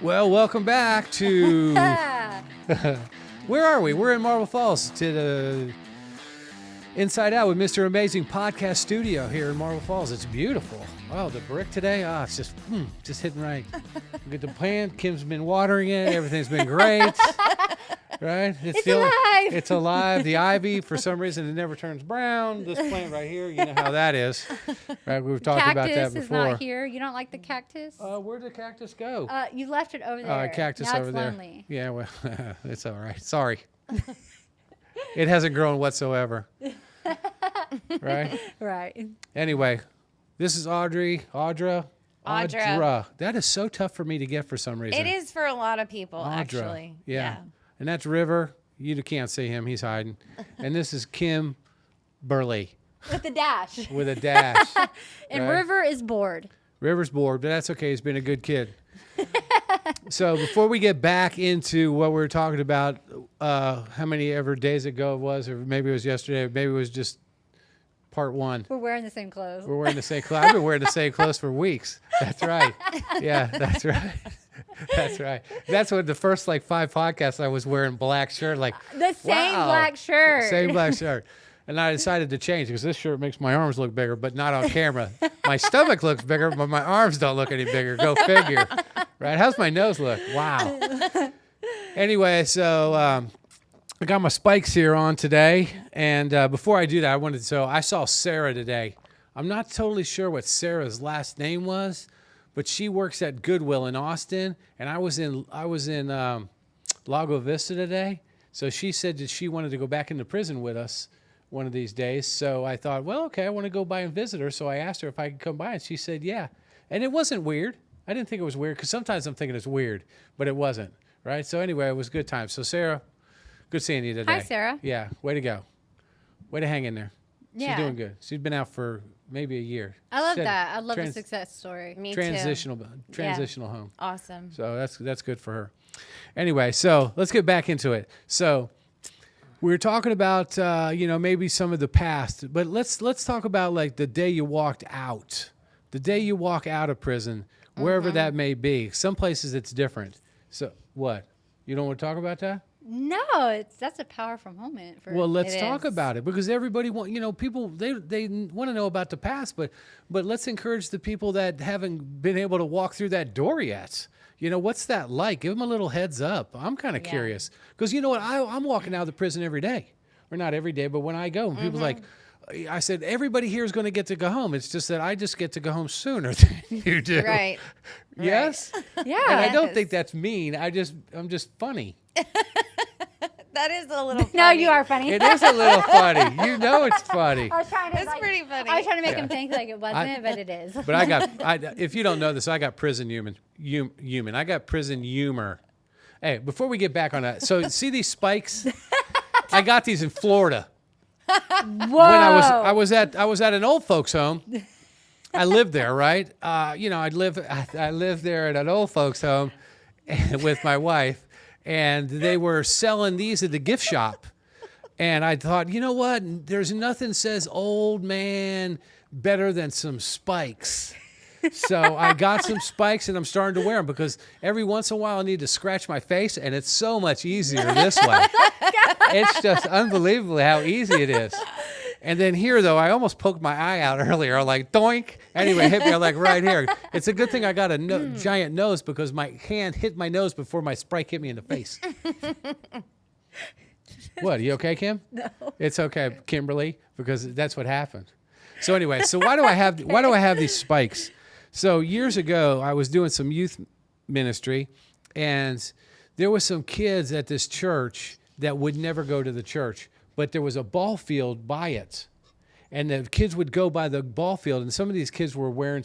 Well, welcome back to... Where are we? We're in Marble Falls to the Inside Out with Mr. Amazing Podcast Studio here in Marble Falls. It's beautiful. Oh, the brick today, it's just hitting right. Get the plant. Kim's been watering it. Everything's been great. Right? It's alive. It's alive. The ivy, for some reason, it never turns brown. This plant right here, you know how that is. Right? We've talked about that before. Cactus is not here. You don't like the cactus? Where'd the cactus go? You left it over there. Cactus now over it's there. Lonely. Yeah, well, it's all right. Sorry. It hasn't grown whatsoever. Right? Right. Anyway, this is Audra. That is so tough for me to get for some reason. It is for a lot of people, Audra. actually. Yeah. And that's River. You can't see him. He's hiding. And this is Kimberly. With a dash. With a dash. And right? River is bored. River's bored, but that's okay. He's been a good kid. So before we get back into what we were talking about, how many ever days ago it was, or maybe it was yesterday, maybe it was just part one. We're wearing the same clothes. We're wearing the same clothes. I've been wearing the same clothes for weeks. That's right. Yeah, that's right. That's right. That's what the first 5 podcasts I was wearing black shirt. The same wow. black shirt. Same black shirt. And I decided to change because this shirt makes my arms look bigger, but not on camera. My stomach looks bigger, but my arms don't look any bigger. Go figure. Right? How's my nose look? Wow. Anyway, so I got my spikes here on today. And before I do that, I saw Sarah today. I'm not totally sure what Sarah's last name was, but she works at Goodwill in Austin. And I was in Lago Vista today. So she said that she wanted to go back into prison with us one of these days. So I thought, well, okay, I want to go by and visit her. So I asked her if I could come by, and she said, yeah. And it wasn't weird. I didn't think it was weird because sometimes I'm thinking it's weird, but it wasn't, right? So anyway, it was a good time. So Sarah, good seeing you today. Hi, Sarah. Yeah, way to go. Way to hang in there. Yeah. She's doing good. She's been out for maybe a year. I love that. I love a success story. Me transitional too. home. Awesome. So that's good for her. Anyway, so let's get back into it. So we were talking about maybe some of the past, but let's talk about the day you walked out. The day you walk out of prison, wherever that may be. Some places it's different. So what? You don't want to talk about that? No, that's a powerful moment. Well, let's talk about it because everybody people they want to know about the past, but let's encourage the people that haven't been able to walk through that door yet. What's that like? Give them a little heads up. I'm kind of curious because you know what? I'm walking out of the prison every day, or not every day, but when I go, and people's like, I said, everybody here is going to get to go home. It's just that I just get to go home sooner than you do. Right. Yes? Yeah. And I don't think that's mean. I'm just funny. That is a little funny. No, you are funny. It is a little funny. You know it's funny. I was trying to, It's pretty funny. I was trying to make him think like it wasn't, but it is. But if you don't know this, I got prison human. I got prison humor. Hey, before we get back on that, so see these spikes? I got these in Florida. Whoa. When I was at an old folks home. I lived there, right? I lived there at an old folks home with my wife, and they were selling these at the gift shop. And I thought, you know what? There's nothing says old man better than some spikes. So I got some spikes, and I'm starting to wear them because every once in a while I need to scratch my face, and it's so much easier this way. It's just unbelievable how easy it is. And then here, though, I almost poked my eye out earlier, like doink. Anyway, hit me right here. It's a good thing I got a giant nose because my hand hit my nose before my spike hit me in the face. What? Are you okay, Kim? No. It's okay, Kimberly, because that's what happened. So anyway, why do I have these spikes? So years ago, I was doing some youth ministry, and there was some kids at this church that would never go to the church, but there was a ball field by it. And the kids would go by the ball field, and some of these kids were wearing,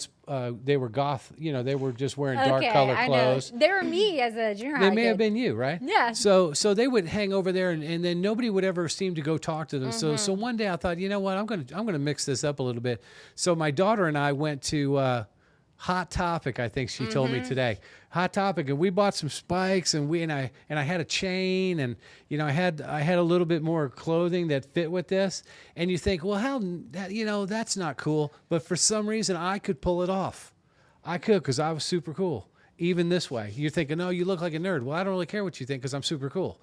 they were goth, they were just wearing dark color clothes. They were me as a junior high They may have been you, right? Yeah. So they would hang over there, and then nobody would ever seem to go talk to them. So one day I thought, you know what, I'm gonna mix this up a little bit. So my daughter and I went to Hot Topic, I think she told me today. Hot Topic, and we bought some spikes, and I had a chain, and I had a little bit more clothing that fit with this. And you think, well, that's not cool. But for some reason, I could pull it off. I could because I was super cool. even this way. You're thinking, no, you look like a nerd. Well, I don't really care what you think because I'm super cool.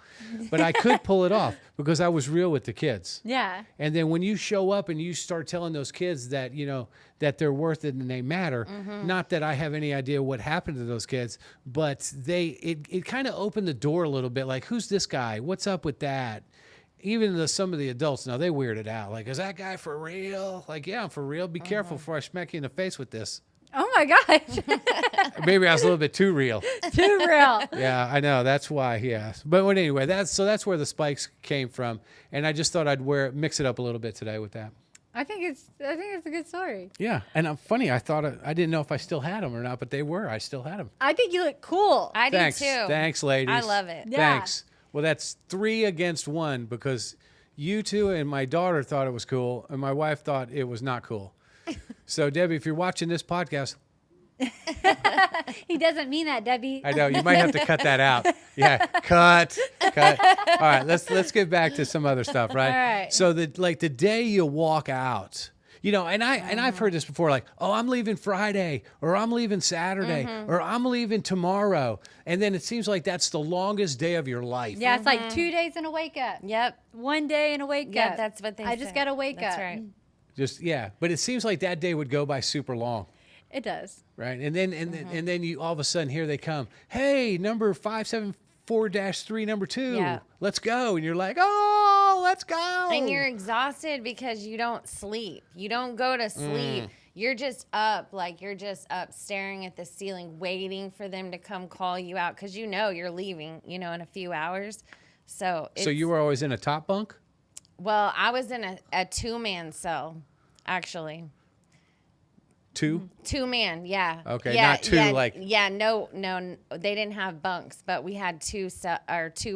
But I could pull it off because I was real with the kids. Yeah. And then when you show up and you start telling those kids that, you know, that they're worth it and they matter, not that I have any idea what happened to those kids, but it kind of opened the door a little bit. Like, who's this guy? What's up with that? Even some of the adults, now they weirded out. Like, is that guy for real? Like, yeah, I'm for real. Be careful before I smack you in the face with this. Oh my gosh. Maybe I was a little bit too real. Too real. Yeah, I know. That's why. Yeah. But anyway, that's where the spikes came from, and I just thought I'd mix it up a little bit today with that. I think it's a good story. Yeah, and I'm funny. I thought I didn't know if I still had them or not, but they were. I still had them. I think you look cool. I Thanks. do too. Thanks, ladies. I love it. Yeah. Thanks. Well, that's 3 against 1 because you two and my daughter thought it was cool, and my wife thought it was not cool. So, Debbie, if you're watching this podcast, He doesn't mean that, Debbie. I know you might have to cut that out. Yeah, cut. All right, let's get back to some other stuff, right? All right. So the day you walk out, you know, and I've heard this before, like, oh, I'm leaving Friday, or I'm leaving Saturday, or I'm leaving tomorrow, and then it seems like that's the longest day of your life. Yeah, it's like 2 days and a wake up. Yep. 1 day and a wake Yeah, up. that's what they I just say. got to wake That's up. right. Just but it seems like that day would go by super long. It does. Right, and then you all of a sudden here they come. Hey, number 574-3, number 2. Yeah. Let's go, and you're like, oh, let's go. And you're exhausted because you don't sleep. You don't go to sleep. You're just up, staring at the ceiling, waiting for them to come call you out because you know you're leaving, in a few hours. So you were always in a top bunk? Well, I was in a 2-man cell, actually. 2? 2-man, yeah. Okay, yeah, not 2 yeah, like. Yeah, no, they didn't have bunks, but we had 2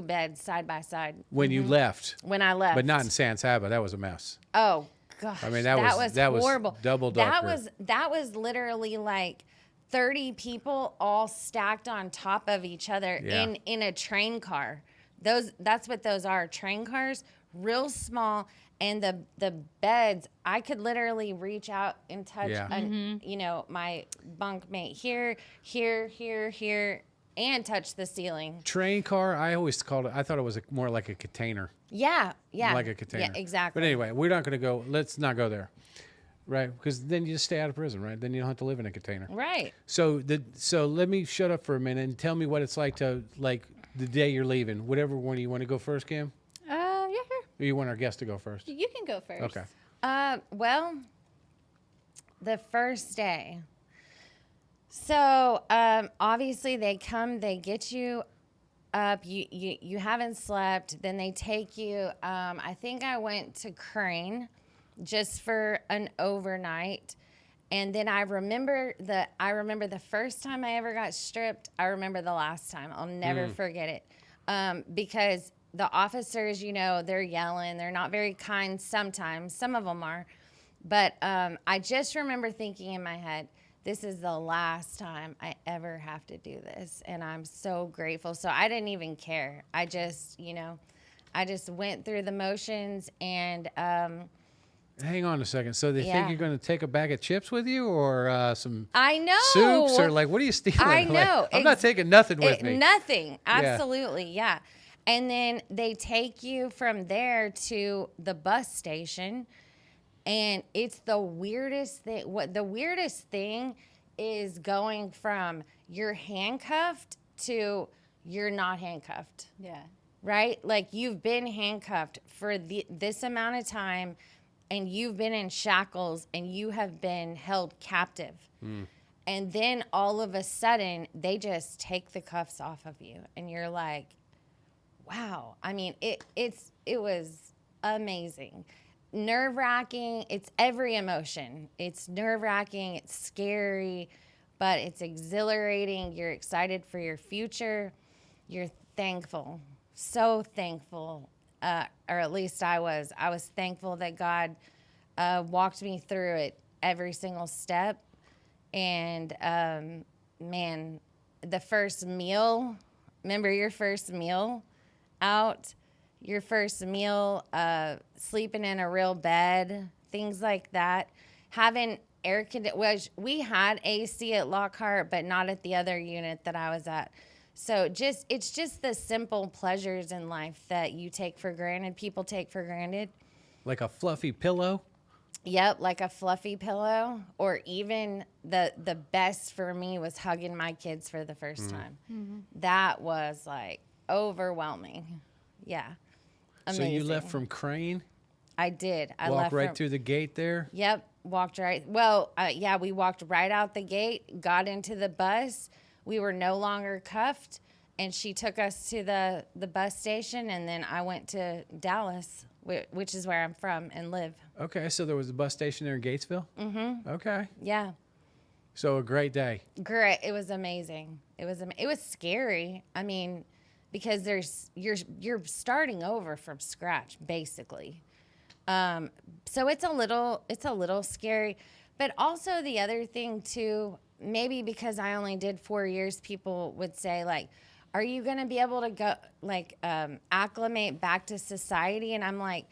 beds side by side When you left, when I left. but not in San Saba. That was a mess. Oh gosh, I mean, that was horrible. double That ducker. was literally like 30 people all stacked on top of each other Yeah. in a train car. That's what those are, train cars, real small. And the beds, I could literally reach out and touch, my bunkmate here, and touch the ceiling. Train car, I always called it. I thought it was more like a container. Yeah. Like a container. Yeah, exactly. But anyway, we're not going to go. Let's not go there, right? Because then you just stay out of prison, right? Then you don't have to live in a container. Right. So let me shut up for a minute and tell me what it's like to the day you're leaving. Whatever one you want to go first, Kim, Yeah, sure. or you want our guest to go first? You can go first. Okay. Well, the first day. So obviously they come, they get you up. You haven't slept. Then they take you. I think I went to Crane just for an overnight. And then I remember the first time I ever got stripped. I remember the last time. I'll never forget it. Because the officers, they're yelling. They're not very kind sometimes. Some of them are. But I just remember thinking in my head, this is the last time I ever have to do this. And I'm so grateful. So I didn't even care. I just went through the motions and Hang on a second. So they think you're going to take a bag of chips with you, or some I know soups, or what are you stealing? I know. I'm not taking nothing with me. Nothing. Absolutely. Yeah. And then they take you from there to the bus station. And it's the weirdest thing. The weirdest thing is going from you're handcuffed to you're not handcuffed. Yeah. Right? Like you've been handcuffed for this amount of time, and you've been in shackles, and you have been held captive. And then all of a sudden, they just take the cuffs off of you, and you're like, wow. I mean, it was amazing. Nerve-wracking. It's every emotion. It's nerve-wracking. It's scary, but it's exhilarating. You're excited for your future. You're thankful, so thankful, or at least I was. I was thankful that God walked me through it every single step. And, man, the first meal, remember your first meal out? Your first meal, sleeping in a real bed, things like that. Having air conditioning. We had AC at Lockhart, but not at the other unit that I was at. So it's just the simple pleasures in life that you take for granted, people take for granted. Like a fluffy pillow? Yep, like a fluffy pillow. Or even the best for me was hugging my kids for the first time. Mm-hmm. That was like overwhelming. Yeah. Amazing. So you left from Crane? I did. I Walked left right through the gate there? Yep, walked right. Well, yeah, we walked right out the gate, got into the bus. We were no longer cuffed, and she took us to the bus station, and then I went to Dallas, which is where I'm from and live. Okay, so there was a bus station there in Gatesville? Mm-hmm. Okay. Yeah. So a great day. Great. It was amazing. It was scary. I mean, because you're starting over from scratch, basically. So it's a little scary, but also the other thing too, maybe because I only did 4 years, people would say like, are you going to be able to go like, acclimate back to society? And I'm like,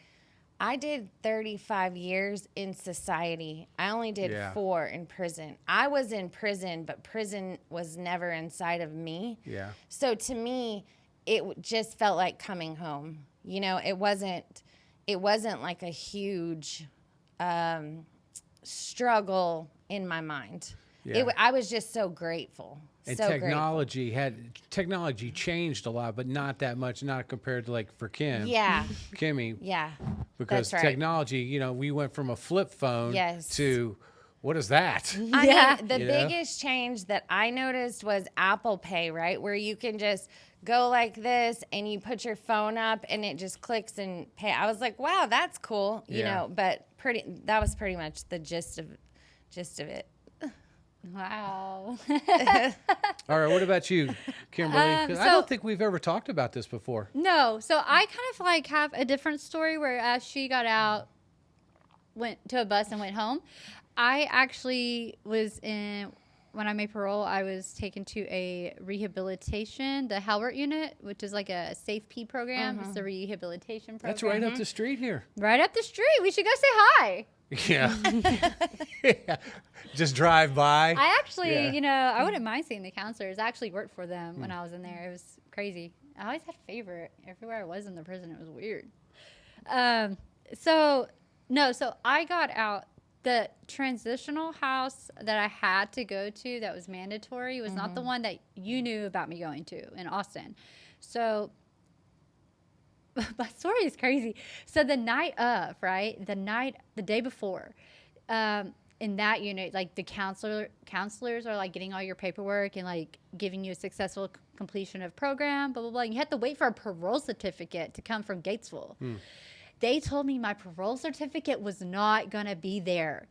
I did 35 years in society. I only did 4 in prison. I was in prison, but prison was never inside of me. Yeah. So to me, it just felt like coming home. You know, it wasn't like a huge struggle in my mind. Yeah. I was just so grateful. And so technology changed a lot, but not that much, not compared to like for Kimmy. Yeah. Because that's right. Technology, you know, we went from a flip phone to what is that? I mean, the biggest change that I noticed was Apple Pay, right? Where you can just go like this and you put your phone up and it just clicks and pay. I was like, wow, that's cool, you know, but that was pretty much the gist of it. Wow. All right, what about you, Kimberly? Because I don't think we've ever talked about this before. No, so I kind of like have a different story where as she got out, went to a bus and went home. I actually when I made parole, I was taken to a rehabilitation, the Halbert unit, which is like a Safe P program. It's a rehabilitation program. That's right up the street here. Right up the street. We should go say hi. Yeah. Yeah. Just drive by. I actually, you know, I wouldn't mind seeing the counselors. I actually worked for them when I was in there. It was crazy. I always had a favorite. Everywhere I was in the prison, it was weird. So I got out. The transitional house that I had to go to that was mandatory was not the one that you knew about me going to in Austin. So my story is crazy. So the night of, right? The day before, in that unit, like the counselors are like getting all your paperwork and like giving you a successful completion of program, blah, blah, blah. And you have to wait for a parole certificate to come from Gatesville. They told me my parole certificate was not going to be there.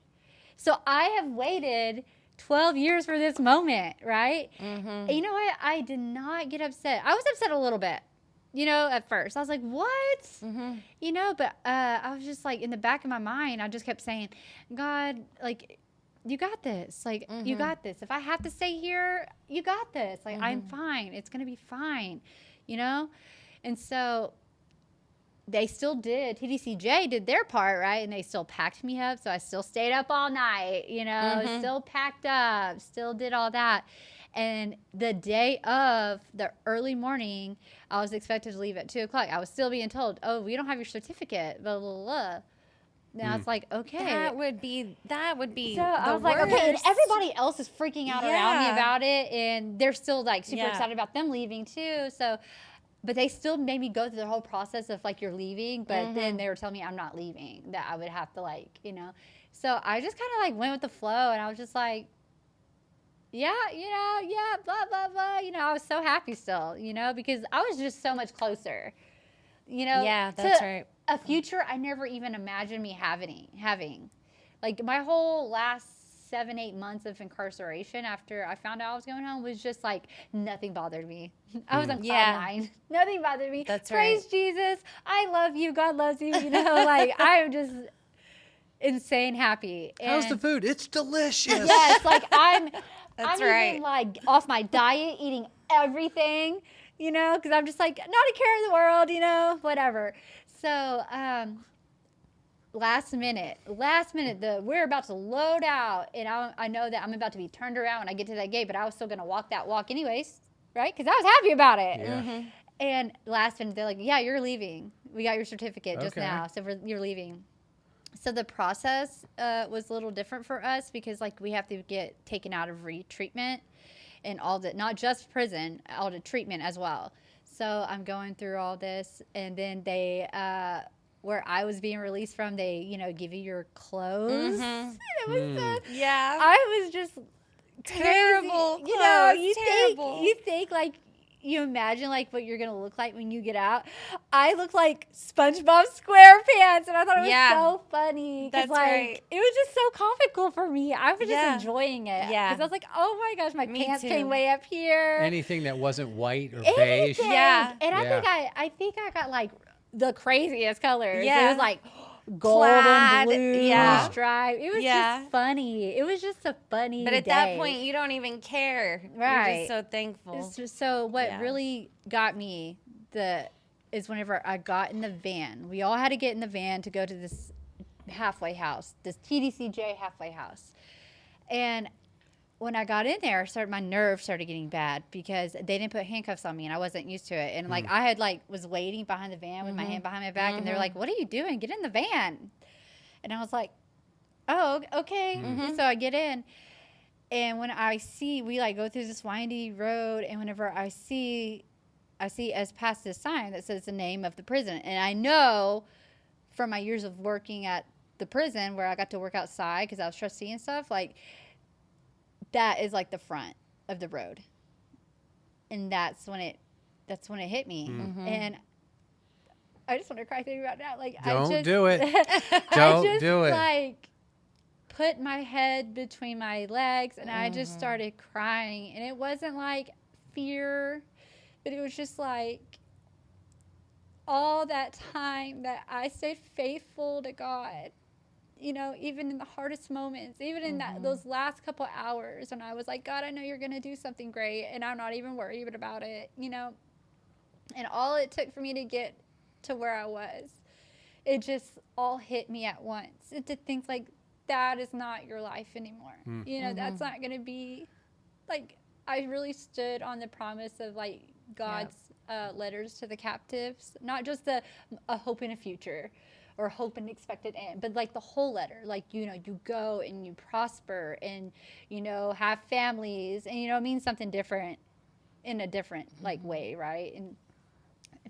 So I have waited 12 years for this moment, right? And you know what? I did not get upset. I was upset a little bit, you know, at first. I was like, what? You know, but I was just like, in the back of my mind, I just kept saying, God, like, you got this. Like, you got this. If I have to stay here, you got this. Like, I'm fine. It's going to be fine, you know? And so they still did. TDCJ did their part, right? And they still packed me up. So I still stayed up all night, you know, still packed up, still did all that. And the day of the early morning, I was expected to leave at 2 o'clock. I was still being told, oh, we don't have your certificate, blah, blah, blah. Now it's like, okay. That would be so I was worst. like, okay, and everybody else is freaking out around me about it. And they're still like super excited about them leaving too. So, but they still made me go through the whole process of like, you're leaving. But then they were telling me I'm not leaving, that I would have to like, you know. So I just kind of like went with the flow. And I was just like, yeah, blah, blah, blah. You know, I was so happy still, you know, because I was just so much closer, you know. Yeah, that's right. A future I never even imagined me having. Like my whole last 7-8 months of incarceration after I found out I was going home was just like nothing bothered me. I was on cloud 9. Nothing bothered me. That's Praise right. Jesus. I love you. God loves you. You know, like I'm just insane happy. How's the food? It's delicious. Yes, like I'm right. even like off my diet, eating everything, you know, because I'm just like not a care in the world, you know, whatever. So last minute, we're about to load out, and I know that I'm about to be turned around when I get to that gate, but I was still going to walk that walk anyways, right? Because I was happy about it. Yeah. And last minute, they're like, yeah, you're leaving. We got your certificate just Okay. now, so you're leaving. So the process was a little different for us because, like, we have to get taken out of retreatment and all that, not just prison, all the treatment as well. So I'm going through all this, and then they, where I was being released from, they, you know, give you your clothes. Mm-hmm. It was Yeah. I was just Terrible crazy. You know, clothes, terrible. you think like, you imagine like what you're gonna look like when you get out. I look like SpongeBob SquarePants, and I thought it was so funny. That's like, right. It was just so comical for me. I was just enjoying it. Yeah. Because I was like, oh my gosh, my Me pants too. came way up here. Anything that wasn't white or Anything. beige. Yeah. And Yeah. I think I got like the craziest colors. Yeah. It was like gold Plaid, and blue yeah. stripe. It was just funny. It was just a funny But at day. that point, you don't even care. Right. You're just so thankful. It's just, so what Yeah. really got me is whenever I got in the van. We all had to get in the van to go to this halfway house, this TDCJ halfway house. And when I got in there, my nerves started getting bad because they didn't put handcuffs on me and I wasn't used to it. And like I had was waiting behind the van with my hand behind my back, and they were like, "What are you doing? Get in the van." And I was like, "Oh, okay." And so I get in, and when we like go through this windy road, and whenever I see us past this sign that says the name of the prison, and I know from my years of working at the prison where I got to work outside because I was trustee and stuff, like that is like the front of the road, and that's when it hit me, and I just want to cry thinking about that. Like, Don't do it. I Don't just, do it. like, put my head between my legs, and I just started crying, and it wasn't like fear, but it was just like all that time that I stayed faithful to God. You know, even in the hardest moments, even in those last couple hours when I was like, God, I know you're going to do something great, and I'm not even worried about it, you know. And all it took for me to get to where I was, it just all hit me at once. It did things like, that is not your life anymore. You know, that's not going to be, like, I really stood on the promise of, like, God's letters to the captives, not just a hope in a future or hope and expected end, but like the whole letter, like, you know, you go and you prosper and, you know, have families, and, you know, it means something different in a different like way, right? And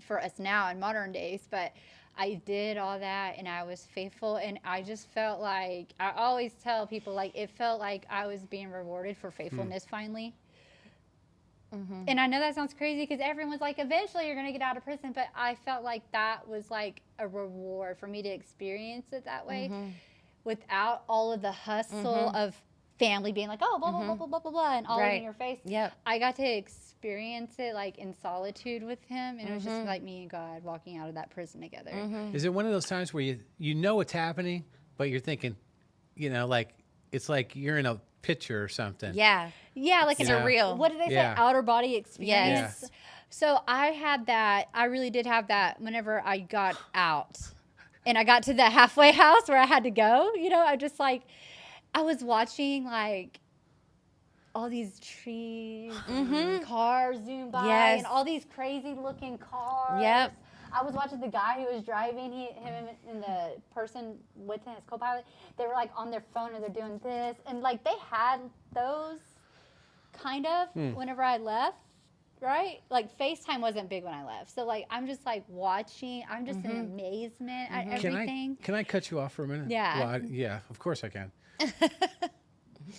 for us now in modern days, but I did all that and I was faithful, and I just felt like, I always tell people, like, it felt like I was being rewarded for faithfulness finally. And I know that sounds crazy because everyone's like, eventually you're going to get out of prison. But I felt like that was like a reward for me to experience it that way without all of the hustle of family being like, oh, blah, blah, blah, blah, blah, blah, blah, and all in your face. Yep. I got to experience it like in solitude with him. And it was just like me and God walking out of that prison together. Is it one of those times where you know what's happening, but you're thinking, you know, like it's like you're in a picture or something? Yeah. Yeah, like You it's know? Surreal. What did they say? Yeah. Outer body experience. Yes. So I had that. I really did have that whenever I got out, and I got to the halfway house where I had to go. You know, I just like, I was watching like all these trees, and cars zoom by, and all these crazy looking cars. Yep. I was watching the guy who was driving, him and the person with him, his co-pilot, they were like on their phone and they're doing this. And like they had those kind of whenever I left, right? Like FaceTime wasn't big when I left. So like I'm just like watching, I'm just in amazement at everything. Can I cut you off for a minute? Yeah. Well, yeah, of course I can.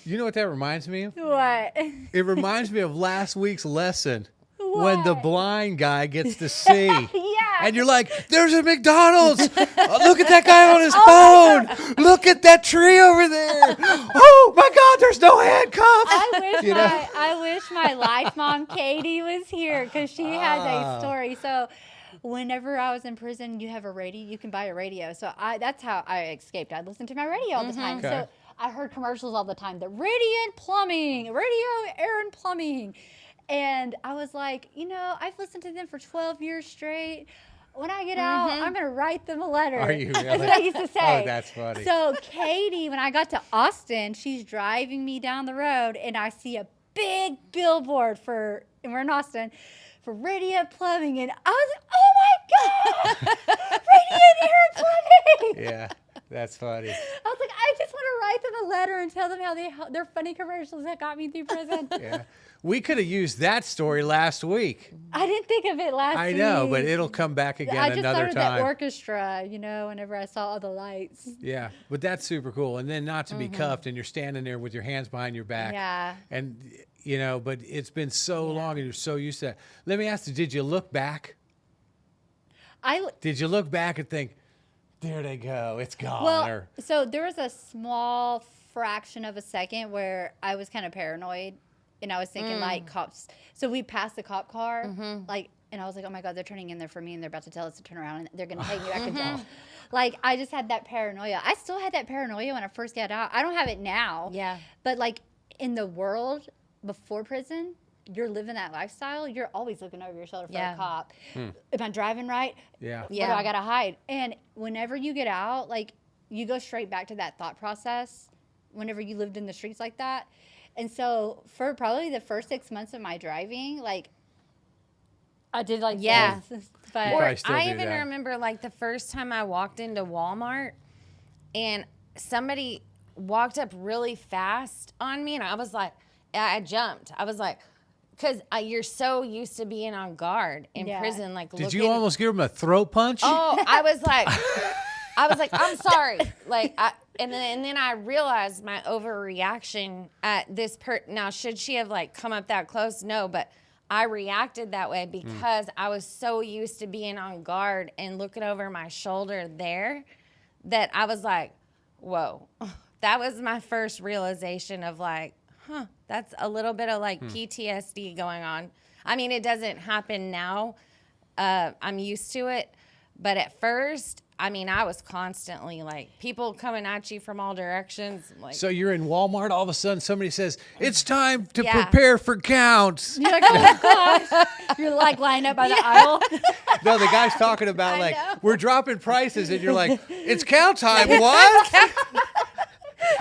You know what that reminds me of? What? It reminds me of last week's lesson when the What? blind guy gets to see. Yeah. And you're like, there's a McDonald's. Oh, look at that guy on his phone. Look at that tree over there. Oh my God, there's no handcuffs. I wish my life mom Katie was here because she has a story. So whenever I was in prison, you have a radio. You can buy a radio. So that's how I escaped. I'd listen to my radio all the time. Okay. So I heard commercials all the time. The Radiant Plumbing, Radio Air and Plumbing. And I was like, you know, I've listened to them for 12 years straight. when I get out, I'm going to write them a letter. Are you really? That's what I used to say. Oh, that's funny. So Katie, when I got to Austin, she's driving me down the road, and I see a big billboard and we're in Austin, for Radiant Plumbing. And I was like, oh my God, Radiant Air Plumbing. Yeah, that's funny. I was like, I just want to write them a letter and tell them how their funny commercials that got me through prison. Yeah. We could have used that story last week. I didn't think of it last week. I know, but it'll come back again I just another thought of time. that orchestra, whenever I saw all the lights. Yeah, but that's super cool. And then not to be cuffed and you're standing there with your hands behind your back. Yeah. And, but it's been so long and you're so used to that. Let me ask you, did you look back? Did you look back and think, there they go, it's gone? Well, so there was a small fraction of a second where I was kind of paranoid. And I was thinking, like, cops. So we passed the cop car, and I was like, oh, my God, they're turning in there for me, and they're about to tell us to turn around, and they're going to take me back to jail. Like, I just had that paranoia. I still had that paranoia when I first got out. I don't have it now. Yeah. But, like, in the world before prison, you're living that lifestyle. You're always looking over your shoulder for a cop. Am I driving right? Yeah. What do I got to hide? And whenever you get out, like, you go straight back to that thought process whenever you lived in the streets like that. And so for probably the first 6 months of my driving, like, I did like this. But probably still I do even that. remember like the first time I walked into Walmart and somebody walked up really fast on me, and I was like, I jumped. I was like, because you're so used to being on guard in prison. Like, did you almost give him a throat punch? Oh, I was like, I'm sorry. Like, and then I realized my overreaction at this now, should she have like come up that close? No, but I reacted that way because I was so used to being on guard and looking over my shoulder there that I was like, whoa. That was my first realization of like, that's a little bit of like PTSD going on. I mean, it doesn't happen now. I'm used to it. But at first, I mean, I was constantly like people coming at you from all directions. Like, so you're in Walmart, all of a sudden somebody says, it's time to prepare for counts. you're like, oh, gosh. You're like lined up by the aisle. No, the guy's talking about like, we're dropping prices, and you're like, it's count time. What?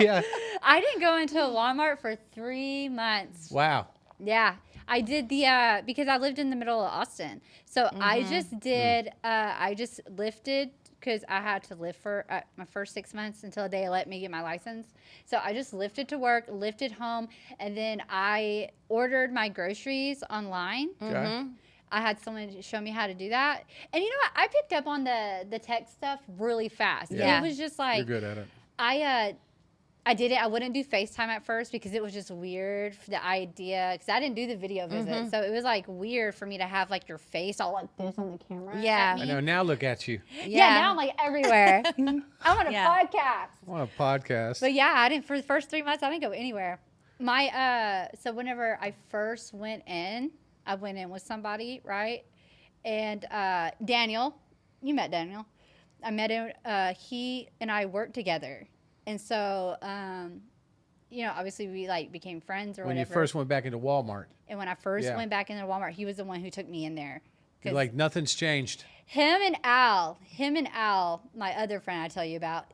Yeah. I didn't go into a Walmart for 3 months. Wow. Yeah. I did because I lived in the middle of Austin. So I just did, I just lifted because I had to lift for my first 6 months until they let me get my license. So I just lifted to work, lifted home, and then I ordered my groceries online. Okay. I had someone show me how to do that. And you know what? I picked up on the tech stuff really fast. Yeah. It was just like, You're good at it. I did it. I wouldn't do FaceTime at first because it was just weird for the idea. Because I didn't do the video visit. So it was like weird for me to have like your face all like this on the camera. Yeah. I know. Now look at you. Yeah, now I'm like everywhere. I'm on a podcast. On a podcast. But yeah, I didn't, for the first 3 months, I didn't go anywhere. So whenever I first went in, I went in with somebody, right? And Daniel, you met Daniel. I met him. He and I worked together. And so, obviously we like became friends or when whatever. you first went back into Walmart. And when I first went back into Walmart, he was the one who took me in there. You're like, nothing's changed. Him and Al, my other friend I tell you about,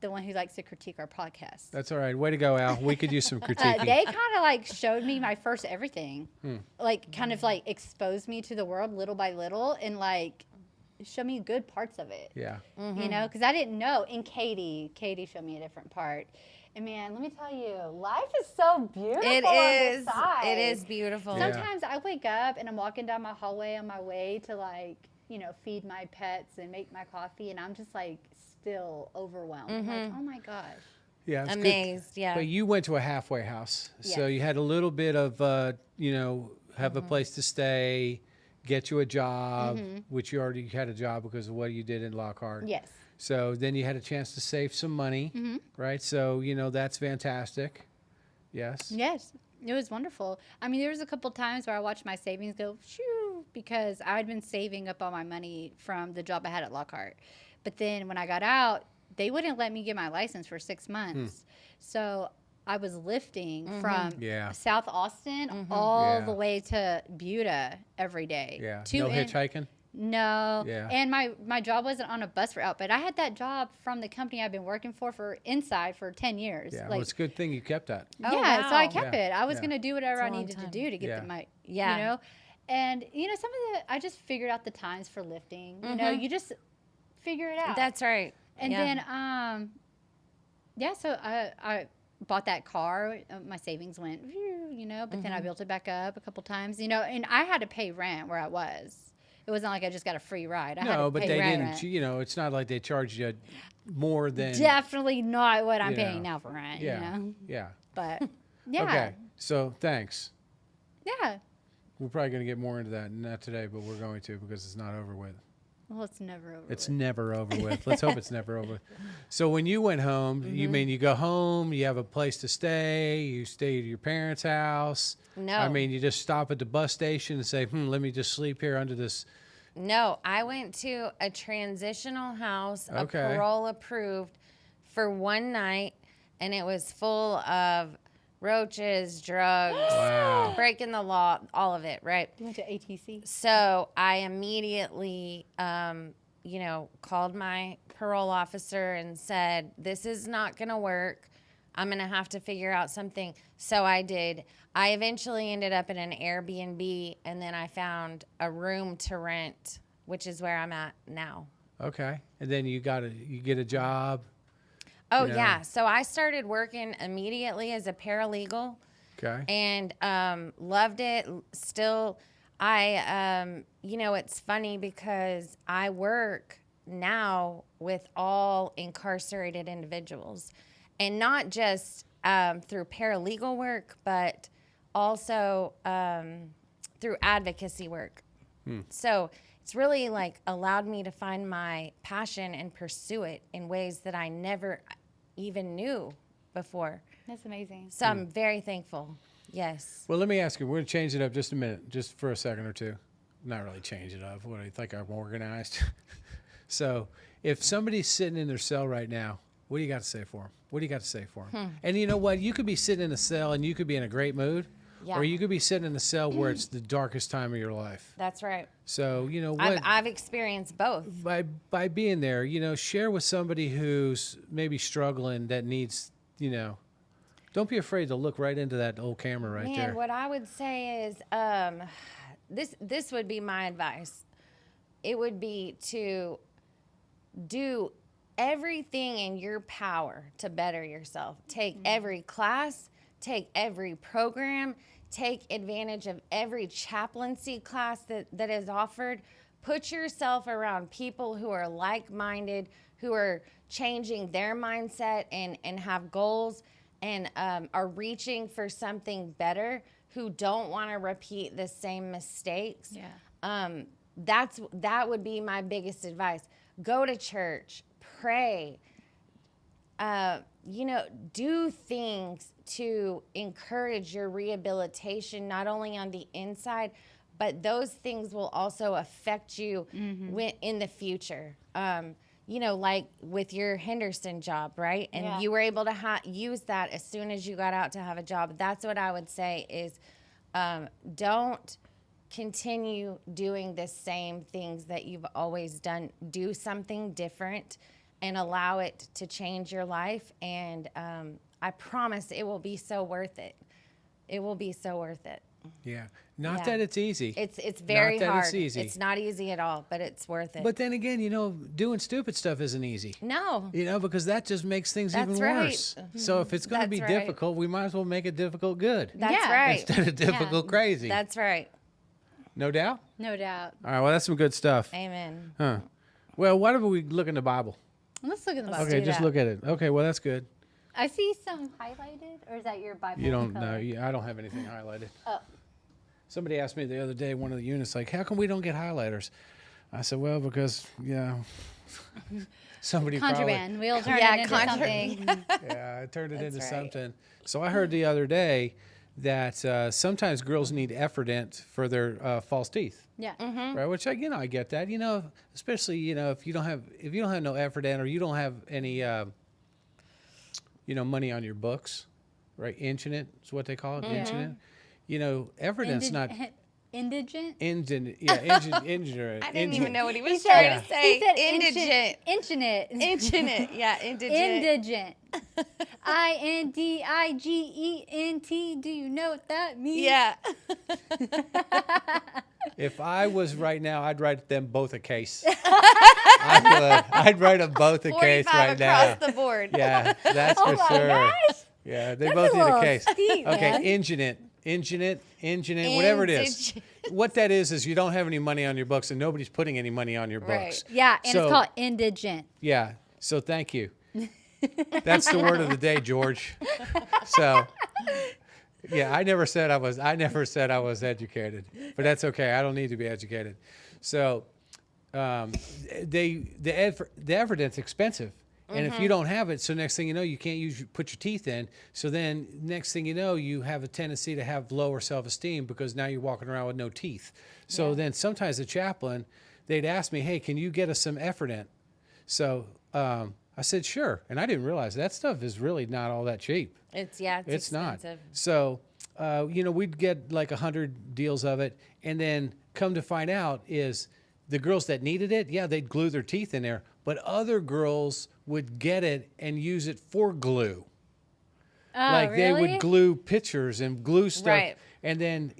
the one who likes to critique our podcast. That's all right. Way to go, Al. We could use some critiquing. They kind of like showed me my first everything. Like kind of like exposed me to the world little by little and like show me good parts of it. Yeah. Because I didn't know. And Katie showed me a different part. And man, let me tell you, life is so beautiful. it on is. this side. It is beautiful. Yeah. Sometimes I wake up and I'm walking down my hallway on my way to like, feed my pets and make my coffee, and I'm just like still overwhelmed. I'm like, oh my gosh. Yeah. It's Amazed. good. Yeah. But you went to a halfway house. So Yes. you had a little bit of, have a place to stay, get you a job, which you already had a job because of what you did in Lockhart. Yes. So then you had a chance to save some money, right? So, that's fantastic. Yes. Yes. It was wonderful. I mean, there was a couple times where I watched my savings go shoo because I had been saving up all my money from the job I had at Lockhart. But then when I got out, they wouldn't let me get my license for 6 months. So I was lifting from South Austin all the way to Buda every day. Yeah. To No hitchhiking? No. Yeah. And my job wasn't on a bus route, but I had that job from the company I've been working for inside for 10 years. Yeah, Like, well, it's a good thing you kept that. Oh, yeah, so I wow. kept Yeah, it. I was yeah. going to do whatever I a long needed to time. do to get Yeah. Yeah. you know. And, some of the, I just figured out the times for lifting. You know, you just figure it out. That's right. And Yeah. then, so I bought that car. My savings went, but then I built it back up a couple times, and I had to pay rent where I was. It wasn't like I just got a free ride. I had No, to but pay they rent. didn't. It's not like they charged you more than. Definitely not what I'm you paying know, now for rent. Yeah. Yeah. But yeah, Okay. So thanks. yeah. We're probably going to get more into that, not today, but we're going to because it's not over with. Well, it's never over. It's with. never over with. Let's hope it's never over with. So when you went home, you mean you go home, you have a place to stay, you stay at your parents' house? No. I mean, you just stop at the bus station and say, let me just sleep here under this. No, I went to a transitional house, Okay. a parole approved, for one night, and it was full of roaches, drugs, Wow. breaking the law, all of it, right? You went to ATC. So I immediately, called my parole officer and said, this is not going to work. I'm going to have to figure out something. So I did. I eventually ended up in an Airbnb, and then I found a room to rent, which is where I'm at now. Okay. And then you get a job. Oh, Yeah. yeah. So I started working immediately as a paralegal. Okay. And loved it. Still, it's funny because I work now with all incarcerated individuals, and not just through paralegal work, but also through advocacy work. So it's really like allowed me to find my passion and pursue it in ways that I never even knew before. That's amazing. So I'm very thankful. Yes. Well, let me ask you. We're going to change it up just a minute, just for a second or two. Not really change it up. What do you think? I'm organized. So if somebody's sitting in their cell right now, what do you got to say for them? What do you got to say for them? And you know what? You could be sitting in a cell and you could be in a great mood. Yeah. Or you could be sitting in a cell where it's the darkest time of your life. That's right. So, what I've experienced both. by being there, share with somebody who's maybe struggling that needs, don't be afraid to look right into that old camera right there. Man, what I would say is this would be my advice. It would be to do everything in your power to better yourself. Take every class, take every program, take advantage of every chaplaincy class that is offered. Put yourself around people who are like-minded, who are changing their mindset and have goals and are reaching for something better, who don't want to repeat the same mistakes. Yeah. That would be my biggest advice. Go to church, pray, do things to encourage your rehabilitation, not only on the inside, but those things will also affect you in the future. Like with your Henderson job, right? And you were able to use that as soon as you got out to have a job. That's what I would say is don't continue doing the same things that you've always done. Do something different and allow it to change your life. And I promise it will be so worth it. It will be so worth it. Yeah. Not that it's easy. It's very Not that hard. it's easy. It's not easy at all, but it's worth it. But then again, doing stupid stuff isn't easy. No. Because that just makes things That's even right. worse. So if it's going to That's be right. difficult, we might as well make it difficult good That's Yeah. right. instead of difficult crazy. That's right. No doubt? No doubt. All right, well, that's some good stuff. Amen. Huh. Well, why don't we look in the Bible? Let's look at the Let's Bible. Okay, do just that. look at it. Okay, well, that's good. I see some highlighted, or is that your Bible? You don't color? know. I don't have anything highlighted. Oh. Somebody asked me the other day, one of the units, like, how come we don't get highlighters? I said, well, because, somebody Contraband. We'll turn Yeah, it into contraband. something. Yeah, I turned it into right. something. So I heard the other day that sometimes girls need Effordent for their false teeth. Yeah. Right, which I get that. Especially if you don't have no Effordent or you don't have any money on your books, right? Inching it is what they call it. Inching it. Effordent's not. Indigent? Indigent. I didn't even know what he was said- trying to say. He said Indigent. Indigent. Indigent. Yeah, indigent. Indigent. Indigent. Do you know what that means? Yeah. If I was right now, I'd write them both a case. I would. I'd write them both a case 45 right now. across the board. Yeah, that's Oh for my sure. gosh. Yeah, they That's both a need a little case. steep, Okay, man. indigent, whatever it is. Indigent. What that is you don't have any money on your books, and nobody's putting any money on your Right. books. Yeah, and So- it's called indigent. Yeah. So thank you. That's the word of the day, George. So, yeah, I never said I was educated, but that's okay. I don't need to be educated. So, the evidence expensive, and if you don't have it, so next thing you know, you can't put your teeth in. So then, next thing you know, you have a tendency to have lower self-esteem because now you're walking around with no teeth. So then, sometimes the chaplain, they'd ask me, "Hey, can you get us some Efferdent?" So I said, "Sure," and I didn't realize that stuff is really not all that cheap. It's It's not. expensive. So, we'd get like 100 deals of it, and then come to find out is the girls that needed it, yeah, they'd glue their teeth in there, but other girls would get it and use it for glue. Oh, Like really? they would glue pictures and glue stuff. Right. And then,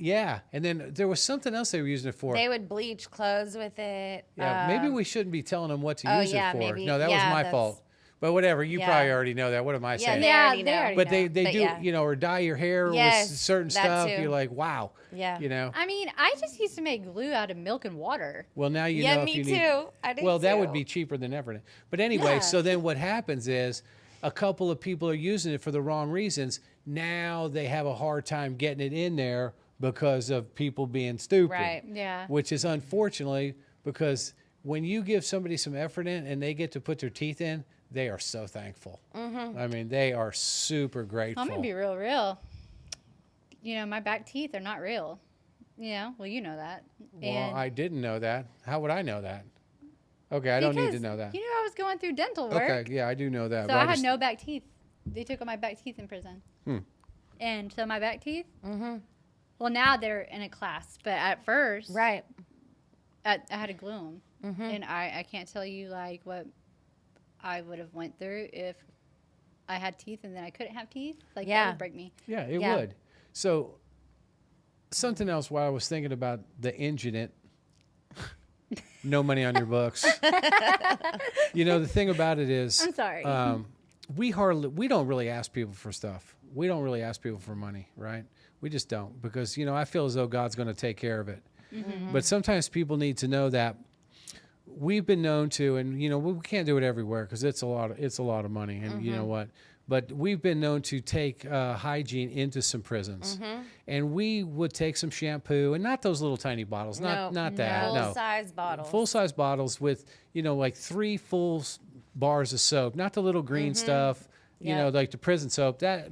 and then there was something else they were using it for. They would bleach clothes with it. Yeah, maybe we shouldn't be telling them what to oh, use yeah, it for. maybe. No, that was Yeah, my that's- fault. But whatever, you Yeah. probably already know that. What am I Yeah, saying? they already know. already But they But do, yeah. or dye your hair Yes, with certain that stuff. too. You're like, wow. Yeah. I mean, I just used to make glue out of milk and water. Well, now you Yeah, know me if you too. need. I did Well, that too. would be cheaper than Everett. But anyway, Yeah. so then what happens is a couple of people are using it for the wrong reasons. Now they have a hard time getting it in there because of people being stupid. Right. Yeah. Which is unfortunately because when you give somebody some Efferdent and they get to put their teeth in, they are so thankful. Mm-hmm. I mean, they are super grateful. I'm gonna be real. My back teeth are not real. Well, you know that. Well, I didn't know that. How would I know that? Okay, I don't need to Because know that. You knew I was going through dental work. Okay, yeah, I do know that. So but I had just- no back teeth. They took out my back teeth in prison. And so my back teeth, well, now they're in a class. But at first, Right. I had to glue them. And I can't tell you, like, what I would have went through if I had teeth and then I couldn't have teeth. Like, that Yeah. would break me. Yeah, it Yeah. would. So something else while I was thinking about the indigent, no money on your books. The thing about it is, I'm sorry. we don't really ask people for stuff. We don't really ask people for money, right? We just don't because I feel as though God's going to take care of it. But sometimes people need to know that we've been known to, and we can't do it everywhere because it's a lot of money, and you know what? But we've been known to take hygiene into some prisons, and we would take some shampoo, and not those little tiny bottles, not that, no, Full-size bottles. full-size bottles with like 3 full bars of soap, not the little green stuff. Yeah. Like the prison soap. That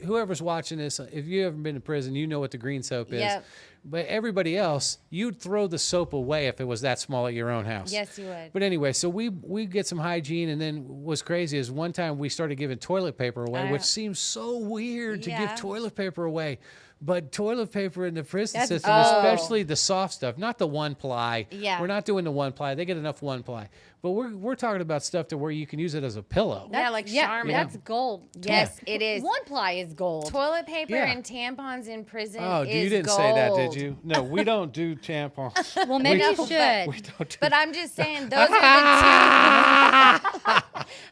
whoever's watching this, if you haven't been to prison, you know what the green soap is. Yep. But everybody else, you'd throw the soap away if it was that small at your own house. Yes, you would. But anyway, so we get some hygiene, and then what's crazy is one time we started giving toilet paper away, which seems so weird to give Yeah. toilet paper away. But toilet paper in the prison That's system, gold. especially the soft stuff, not the 1-ply. Yeah. We're not doing the 1-ply. They get enough 1-ply. But we're talking about stuff to where you can use it as a pillow. Yeah, like Charmin. That's gold. Yes, it is. One ply is gold. Toilet paper Yeah. and tampons in prison Oh, is you didn't gold. say that, did you? No, we don't do tampons. Well, maybe No, you but- should. We don't do But I'm just saying, those are the two. That's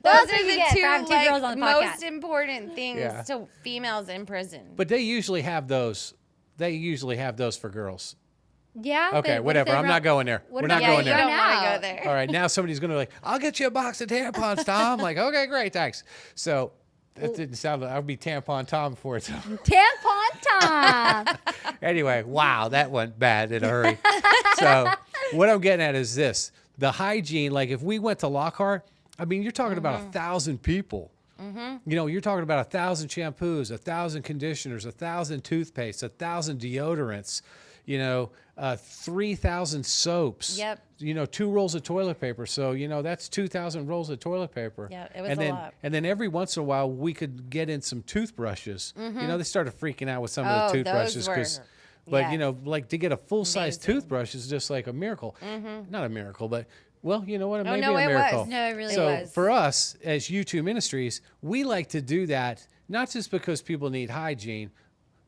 Those what are you the get for having two two girls on the most podcast. important things Yeah. to females in prison. But they usually have those. They usually have those for girls. Yeah. Okay, but what if whatever. they I'm run- not going there. what We're about- not yeah, going you there. don't want to Out. go there. All right, now somebody's going to be like, I'll get you a box of tampons, Tom. Like, okay, great, thanks. So that didn't sound like I'll be tampon Tom for it. Tampon time. Anyway, wow, that went bad in a hurry. So what I'm getting at is this. The hygiene, like if we went to Lockhart, I mean, you're talking about 1,000 people. You're talking about 1,000 shampoos, 1,000 conditioners, 1,000 toothpastes, 1,000 deodorants, 3,000 soaps. Yep. 2 rolls of toilet paper. So, that's 2,000 rolls of toilet paper. Yeah, it was and a then, lot. And then every once in a while, we could get in some toothbrushes. They started freaking out with some of Oh, the those toothbrushes were because But, Yes. like to get a full-size Amazing. toothbrush is just like a miracle. Not a miracle, but, well, you know what? It may no, be a it miracle. was. No, it really So was. for us, as U2 Ministries, we like to do that, not just because people need hygiene,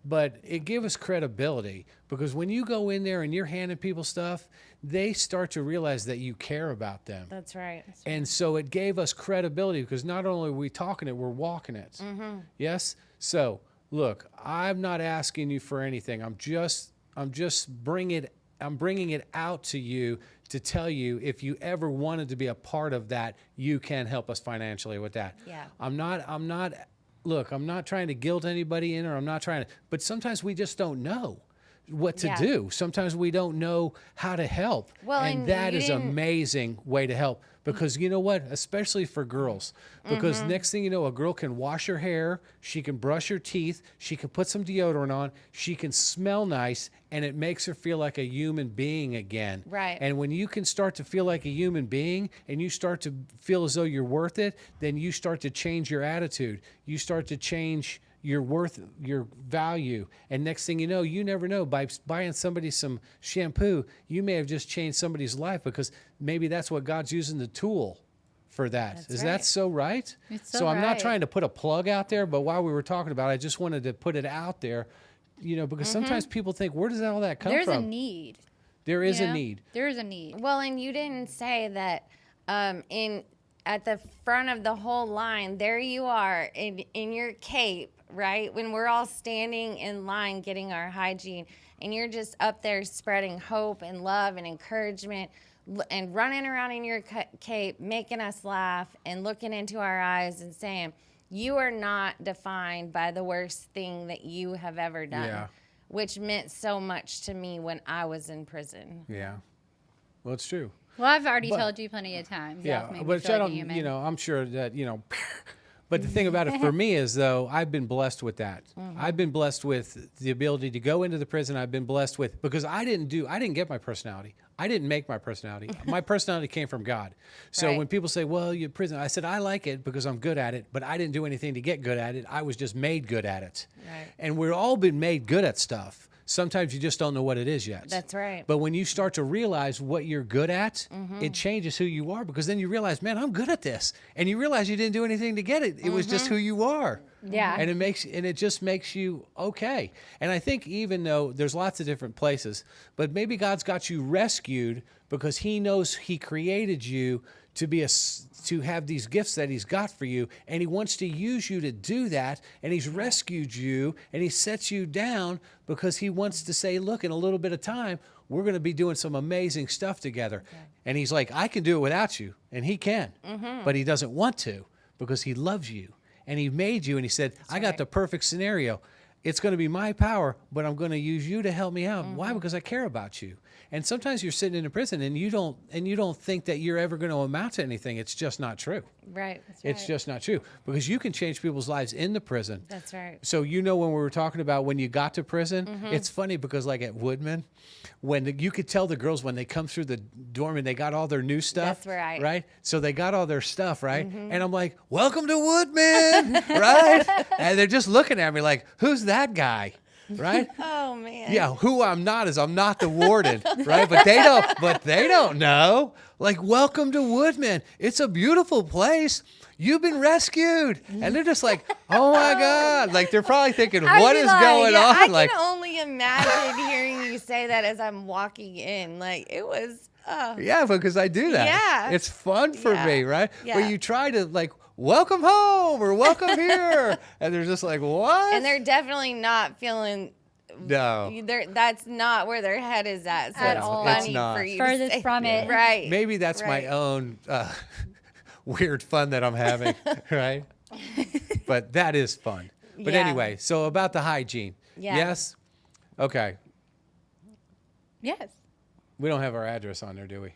but it gives us credibility, because when you go in there and you're handing people stuff, they start to realize that you care about them. That's right. And so it gave us credibility, because not only are we talking it, we're walking it. Yes? So look, I'm not asking you for anything. I'm just bringing it out to you to tell you, if you ever wanted to be a part of that, you can help us financially with that. Yeah. I'm not trying to guilt anybody in, or I'm not trying to, but sometimes we just don't know what to Yeah. do. Sometimes we don't know how to help. Well, and and that you is an didn't- amazing way to help, because you know what? Especially for girls, because next thing you know, a girl can wash her hair, she can brush her teeth, she can put some deodorant on, she can smell nice, and it makes her feel like a human being again. Right. And when you can start to feel like a human being, and you start to feel as though you're worth it, then you start to change your attitude. You start to change your worth, your value. And next thing you know, you never know, by buying somebody some shampoo, you may have just changed somebody's life, because maybe that's what God's using the tool for that. That's Is right. that so right? It's so I'm not right. trying to put a plug out there, but while we were talking about it, I just wanted to put it out there, because sometimes people think, where does all that come There's from? a need. There is you a know? need. There is a need. Well, and you didn't say that at the front of the whole line, there you are in your cape, right? When we're all standing in line getting our hygiene, and you're just up there spreading hope and love and encouragement, and running around in your cape, making us laugh and looking into our eyes and saying, you are not defined by the worst thing that you have ever done. Yeah. Which meant so much to me when I was in prison. Yeah. Well, it's true. Well, I've already But- told you plenty of times. Yeah, Y'all make me but feel I like a don't, human. I'm sure that, but the thing about it for me is, though, I've been blessed with that. I've been blessed with the ability to go into the prison. I've been blessed with, because I didn't get my personality. I didn't make my personality. My personality came from God. So Right. when people say, well, you're prison, I said, I like it because I'm good at it, but I didn't do anything to get good at it. I was just made good at it. Right. And we've all been made good at stuff. Sometimes you just don't know what it is yet. That's right. But when you start to realize what you're good at, it changes who you are, because then you realize, man, I'm good at this. And you realize you didn't do anything to get it. It was just who you are. Yeah. And it just makes you okay. And I think, even though there's lots of different places, but maybe God's got you rescued because he knows he created you to have these gifts that he's got for you, and he wants to use you to do that, and he's rescued you, and he sets you down because he wants to say, look, in a little bit of time, we're going to be doing some amazing stuff together. Okay. And he's like, I can do it without you, and he can, but he doesn't want to, because he loves you, and he made you, and he said, I got the perfect scenario. It's going to be my power, but I'm going to use you to help me out. Why? Because I care about you. And sometimes you're sitting in a prison and you don't think that you're ever going to amount to anything. It's just not true. Right. It's just not true, because you can change people's lives in the prison. That's right. So, when we were talking about when you got to prison, it's funny because, like at Woodman, you could tell the girls when they come through the dorm and they got all their new stuff. That's right. Right? So they got all their stuff, right? And I'm like, welcome to Woodman, right? And they're just looking at me like, who's that guy? Right? Oh man. Yeah, who I'm not is I'm not the warden, right? But they don't know. Like, welcome to Woodman. It's a beautiful place. You've been rescued. And they're just like, oh my God. Like, they're probably thinking, what is going on? I Like, can only imagine hearing you say that as I'm walking in. Like, it was yeah, because I do that. Yeah. It's fun for Yeah. me, right? Yeah. But you try to, like, welcome home or welcome here. And they're just like, what? and they're definitely not feeling No. that's not where their head is at. So At it's all. funny It's not. for you Furthest to say, from it. Right. Maybe that's my Right. own weird fun that I'm having, right? But that is fun. But Yeah. anyway, so about the hygiene. Yeah. Yes? Okay. Yes. We don't have our address on there, do we?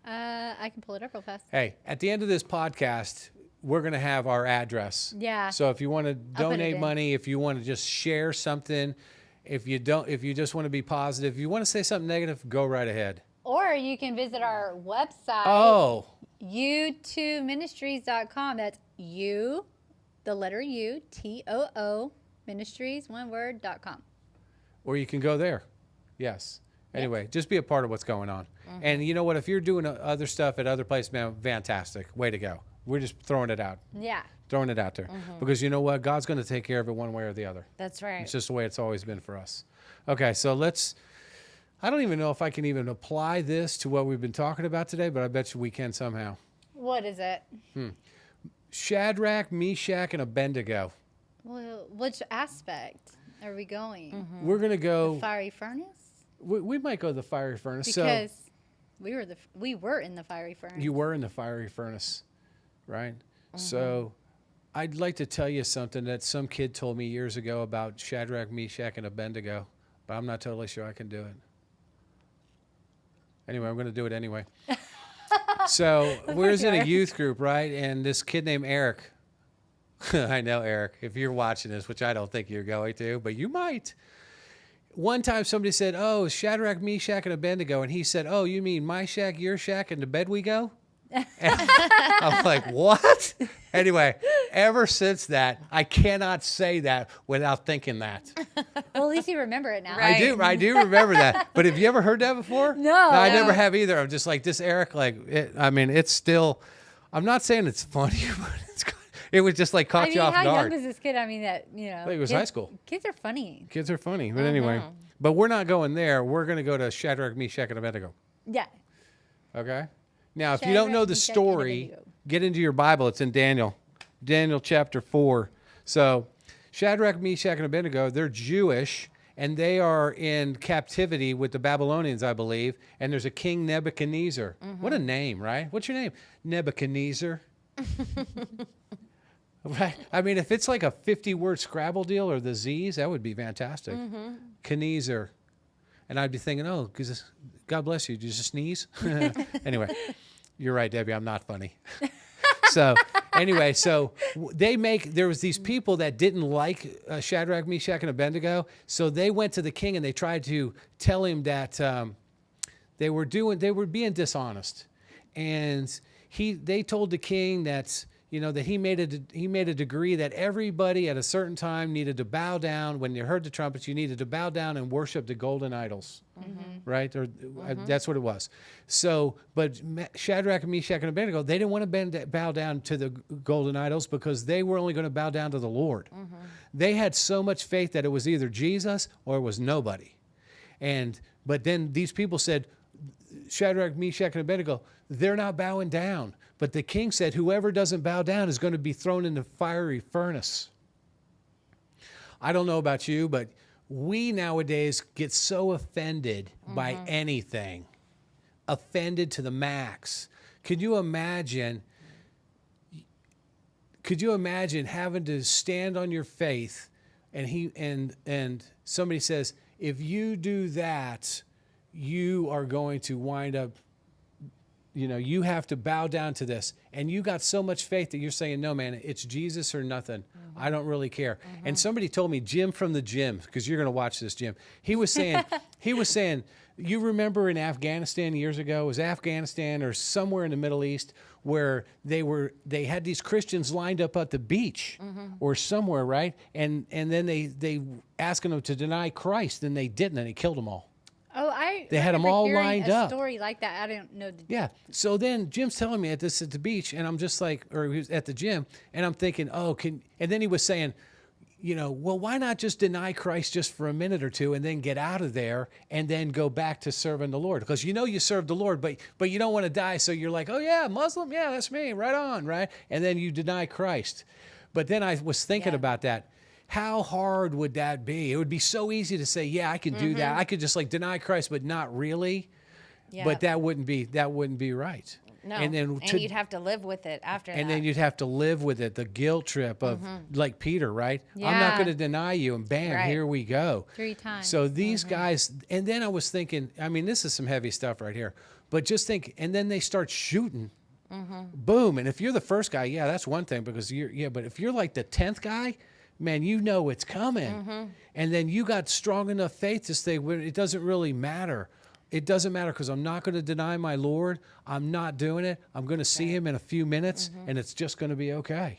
I can pull it up real fast. Hey, at the end of this podcast, we're going to have our address. Yeah. So if you want to I'll put it donate in. money, if you want to just share something, if you just want to be positive, if you want to say something negative, go right ahead. Or you can visit our website, Oh, u2ministries.com. That's the letter U, Too, ministries, one word, .com. or you can go there. Yes. Anyway, just be a part of what's going on. And you know what? If you're doing other stuff at other places, man, fantastic. Way to go. We're just throwing it out. Yeah. Throwing it out there. Because you know what? God's going to take care of it one way or the other. That's right. It's just the way it's always been for us. Okay, so I don't even know if I can even apply this to what we've been talking about today, but I bet you we can somehow. What is it? Shadrach, Meshach, and Abednego. Well, which aspect are we going? We're going to go, Fiery furnace? we might go to the fiery furnace. Because we were in the fiery furnace. You were in the fiery furnace, right? So I'd like to tell you something that some kid told me years ago about Shadrach, Meshach, and Abednego, but I'm not totally sure I can do it. Anyway, I'm going to do it anyway. So we was in a youth group, right? And this kid named Eric, I know Eric, if you're watching this, which I don't think you're going to, but you might. One time somebody said, oh, Shadrach, Meshach, and Abednego. And he said, oh, you mean my shack, your shack, and to bed we go? And I'm like, what? Anyway, ever since that, I cannot say that without thinking that. Well, at least you remember it now. Right. I do remember that. But have you ever heard that before? No. I never have either. I'm just like, this Eric, it's still, I'm not saying it's funny, but it was just like caught you off how guard. young was this kid? I mean, that, I think it was high school. Kids are funny. Kids are funny. But anyway, but we're not going there. We're going to go to Shadrach, Meshach, and Abednego. Yeah. Okay? Now, if you don't know the Meshach, and story, Abednego. get into your Bible. It's in Daniel chapter 4. So Shadrach, Meshach, and Abednego, they're Jewish, and they are in captivity with the Babylonians, I believe. And there's a King Nebuchadnezzar. What a name, right? What's your name? Nebuchadnezzar. Right? I mean, if it's like a 50-word Scrabble deal or the Z's, that would be fantastic. Kneezer. And I'd be thinking, oh, because God bless you. Did you just sneeze? Anyway, you're right, Debbie. I'm not funny. So anyway, there was these people that didn't like Shadrach, Meshach, and Abednego. So they went to the king and they tried to tell him that they were being dishonest. And they told the king that, that he made a decree that everybody at a certain time needed to bow down. When you heard the trumpets, you needed to bow down and worship the golden idols, right? Or that's what it was. So, but Shadrach, Meshach, and Abednego, they didn't want to bow down to the golden idols because they were only going to bow down to the Lord. They had so much faith that it was either Jesus or it was nobody. But then these people said, Shadrach, Meshach, and Abednego, they're not bowing down. But the king said, whoever doesn't bow down is going to be thrown in the fiery furnace. I don't know about you, but we nowadays get so offended by anything. Offended to the max. Could you imagine having to stand on your faith and somebody says, if you do that, you are going to wind up, you have to bow down to this. And you got so much faith that you're saying, no, man, it's Jesus or nothing. I don't really care. And somebody told me, Jim from the gym, because you're going to watch this, Jim. He was saying, you remember in Afghanistan years ago, it was Afghanistan or somewhere in the Middle East, where they had these Christians lined up at the beach or somewhere, right? And then they asking them to deny Christ, and they didn't, and they killed them all. Oh, they had them all hearing lined a up. Story like that. I don't know. Yeah. So then Jim's telling me at the beach, and I'm just like, or he was at the gym, and I'm thinking, and then he was saying, well, why not just deny Christ just for a minute or two and then get out of there and then go back to serving the Lord? Because you serve the Lord, but you don't want to die. So you're like, oh yeah, Muslim. Yeah, that's me. Right on. Right. And then you deny Christ. But then I was thinking about that. How hard would that be? It would be so easy to say, yeah, I can do that. I could just deny Christ, but not really. Yeah. But that wouldn't be right. No. And you'd have to live with it after that. And then you'd have to live with it, the guilt trip of like Peter, right? Yeah. I'm not going to deny you. And bam, here we go. 3 times. So these guys, and then I was thinking, I mean, this is some heavy stuff right here. But just think, and then they start shooting. Boom. And if you're the first guy, yeah, that's one thing because but if you're like the 10th guy, man, it's coming. And then you got strong enough faith to say, well, it doesn't really matter. It doesn't matter because I'm not going to deny my Lord. I'm not doing it. I'm going to see him in a few minutes, and it's just going to be okay.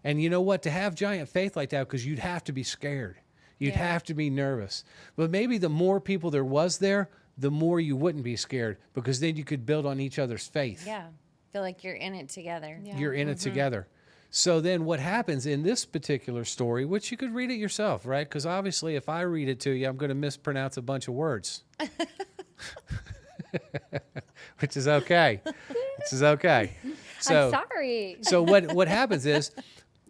And you know what? To have giant faith like that, because you'd have to be scared. You'd Yeah. have to be nervous. But maybe the more people there was there, the more you wouldn't be scared, because then you could build on each other's faith. Yeah. Feel like you're in it together. Yeah. You're in it together. So then what happens in this particular story, which you could read it yourself, right? Because obviously if I read it to you, I'm going to mispronounce a bunch of words. Which is okay. Which is okay. So, I'm sorry. so what happens is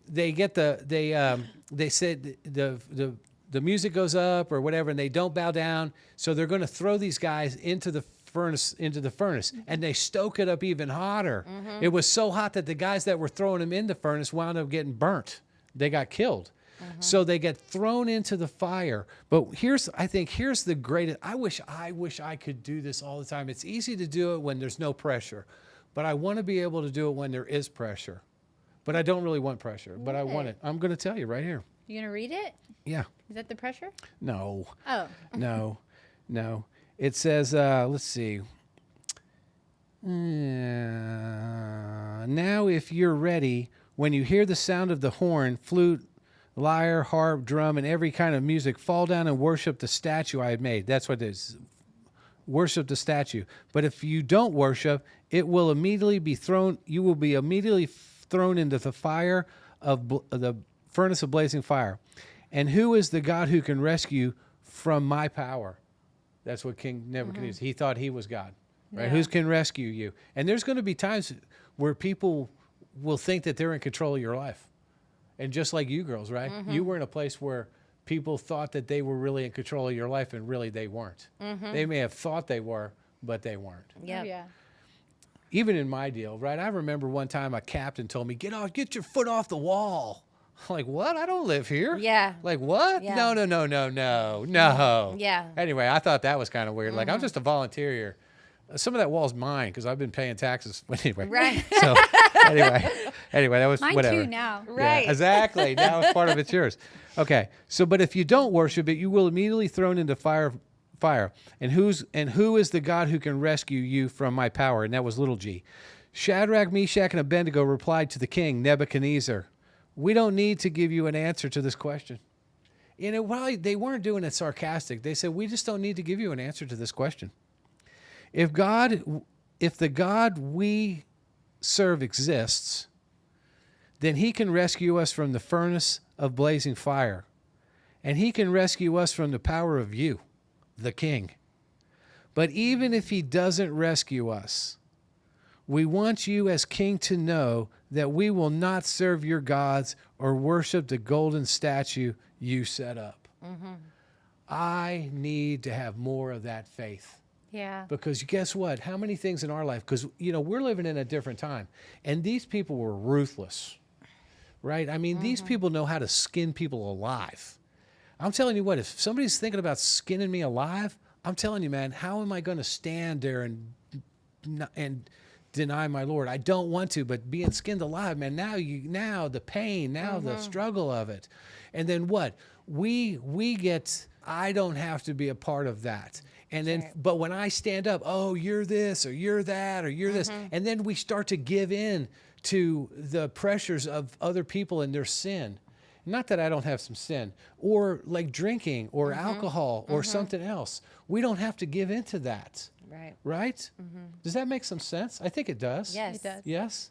they get they said the music goes up or whatever, and they don't bow down. So they're going to throw these guys into the furnace, and they stoke it up even hotter. It was so hot that the guys that were throwing them in the furnace wound up getting burnt. They got killed. So they get thrown into the fire. But I think here's the greatest. I wish I could do this all the time. It's easy to do it when there's no pressure, but I want to be able to do it when there is pressure. But I don't really want pressure, but I want it. I'm going to tell you right here. You gonna read it? Yeah. Is that the pressure? No. Oh. No. It says, let's see. Now, if you're ready, when you hear the sound of the horn, flute, lyre, harp, drum, and every kind of music, fall down and worship the statue I had made. That's what it is. Worship the statue. But if you don't worship, it will immediately be thrown. You will be immediately thrown into the fire of the furnace of blazing fire. And who is the God who can rescue from my power? That's what King Nebuchadnezzar, he thought he was God, right? Yeah. Who can rescue you? And there's going to be times where people will think that they're in control of your life. And just like you girls, right? You were in a place where people thought that they were really in control of your life, and really they weren't. They may have thought they were, but they weren't. Yep. Oh, yeah. Even in my deal, right? I remember one time a captain told me, get your foot off the wall. I'm like, what? I don't live here. Yeah. Like, what? Yeah. No. Yeah. Anyway, I thought that was kind of weird. Like, I'm just a volunteer here. Some of that wall's mine because I've been paying taxes. Anyway. Right. So, anyway, that was Mine whatever. too now. Right. Yeah, exactly. Now it's part of it's yours. Okay. So, but if you don't worship it, you will immediately thrown into fire. And who is the God who can rescue you from my power? And that was little g. Shadrach, Meshach, and Abednego replied to the king, Nebuchadnezzar, we don't need to give you an answer to this question. You know, while they weren't doing it sarcastic, they said, we just don't need to give you an answer to this question. If the God we serve exists, then he can rescue us from the furnace of blazing fire. And he can rescue us from the power of you, the king. But even if he doesn't rescue us, we want you as king to know that we will not serve your gods or worship the golden statue you set up. I need to have more of that faith. Yeah. Because guess what? How many things in our life, because, you know, we're living in a different time. And these people were ruthless, right? I mean, these people know how to skin people alive. I'm telling you what, if somebody's thinking about skinning me alive, I'm telling you, man, how am I going to stand there and deny my Lord? I don't want to, but being skinned alive, man, now the pain, now the struggle of it. And then what? We get, I don't have to be a part of that. And then, but when I stand up, oh, you're this, or you're that, or you're this. And then we start to give in to the pressures of other people and their sin. Not that I don't have some sin, or like drinking or alcohol or something else. We don't have to give in to that. Right. Right? Does that make some sense? I think it does. Yes. It does. Yes?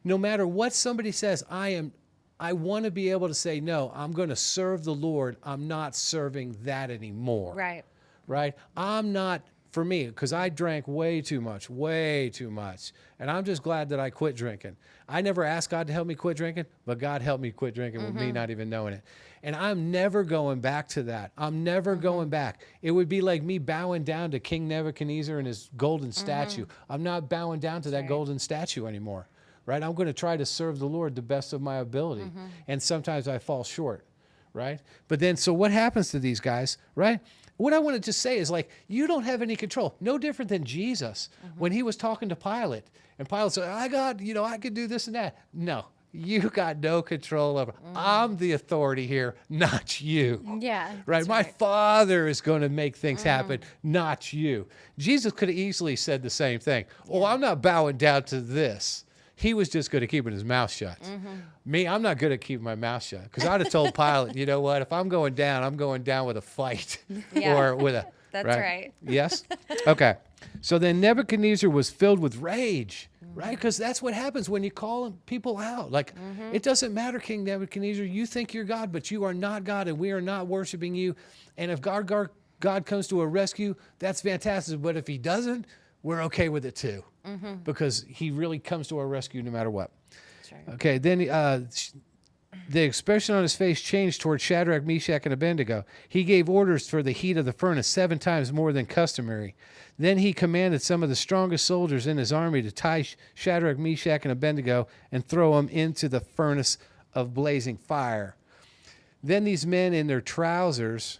No matter what somebody says, I want to be able to say, no, I'm going to serve the Lord. I'm not serving that anymore. Right. Right? I'm not, for me, because I drank way too much. And I'm just glad that I quit drinking. I never asked God to help me quit drinking, but God helped me quit drinking with me not even knowing it. And I'm never going back to that. I'm never going back. It would be like me bowing down to King Nebuchadnezzar and his golden statue. I'm not bowing down to that golden statue anymore. Right? I'm going to try to serve the Lord the best of my ability. And sometimes I fall short. Right? But then, so what happens to these guys? Right? What I want to just say is, like, you don't have any control. No different than Jesus when he was talking to Pilate. And Pilate said, I could do this and that. No, you got no control over. I'm the authority here, not you. Yeah. Right? My Father is going to make things happen, not you. Jesus could have easily said the same thing. Oh, I'm not bowing down to this. He was just good at keeping his mouth shut. Me, I'm not good at keeping my mouth shut because I'd have told Pilate, you know what? If I'm going down with a fight or with a. That's right. Yes? Okay. So then Nebuchadnezzar was filled with rage, right? Because that's what happens when you call people out. Like, it doesn't matter, King Nebuchadnezzar. You think you're God, but you are not God, and we are not worshiping you. And if God comes to a rescue, that's fantastic. But if he doesn't, we're okay with it too. Because he really comes to our rescue no matter what. That's right. Okay, then the expression on his face changed toward Shadrach, Meshach, and Abednego. He gave orders for the heat of the furnace 7 times more than customary. Then he commanded some of the strongest soldiers in his army to tie Shadrach, Meshach, and Abednego and throw them into the furnace of blazing fire. Then these men in their trousers,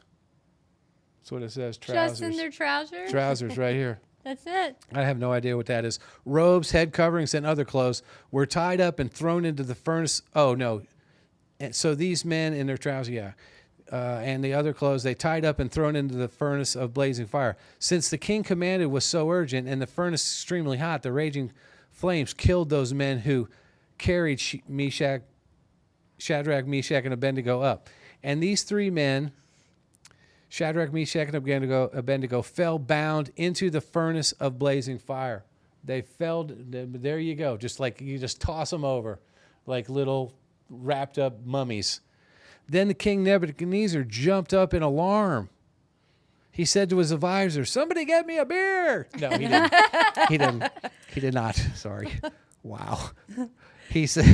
that's what it says, trousers. Just in their trousers? Trousers right here. That's it. I have no idea what that is. Robes, head coverings, and other clothes were tied up and thrown into the furnace. Oh, no. And so these men in their trousers, and the other clothes, they tied up and thrown into the furnace of blazing fire. Since the king commanded was so urgent and the furnace extremely hot, the raging flames killed those men who carried Shadrach, Meshach, and Abednego up. And these 3 men, Shadrach, Meshach, and Abednego, fell bound into the furnace of blazing fire. They fell, there you go, just like you just toss them over like little wrapped up mummies. Then the king Nebuchadnezzar jumped up in alarm. He said to his advisor, "Somebody get me a beer." No, he didn't. He did not. Sorry. Wow. He said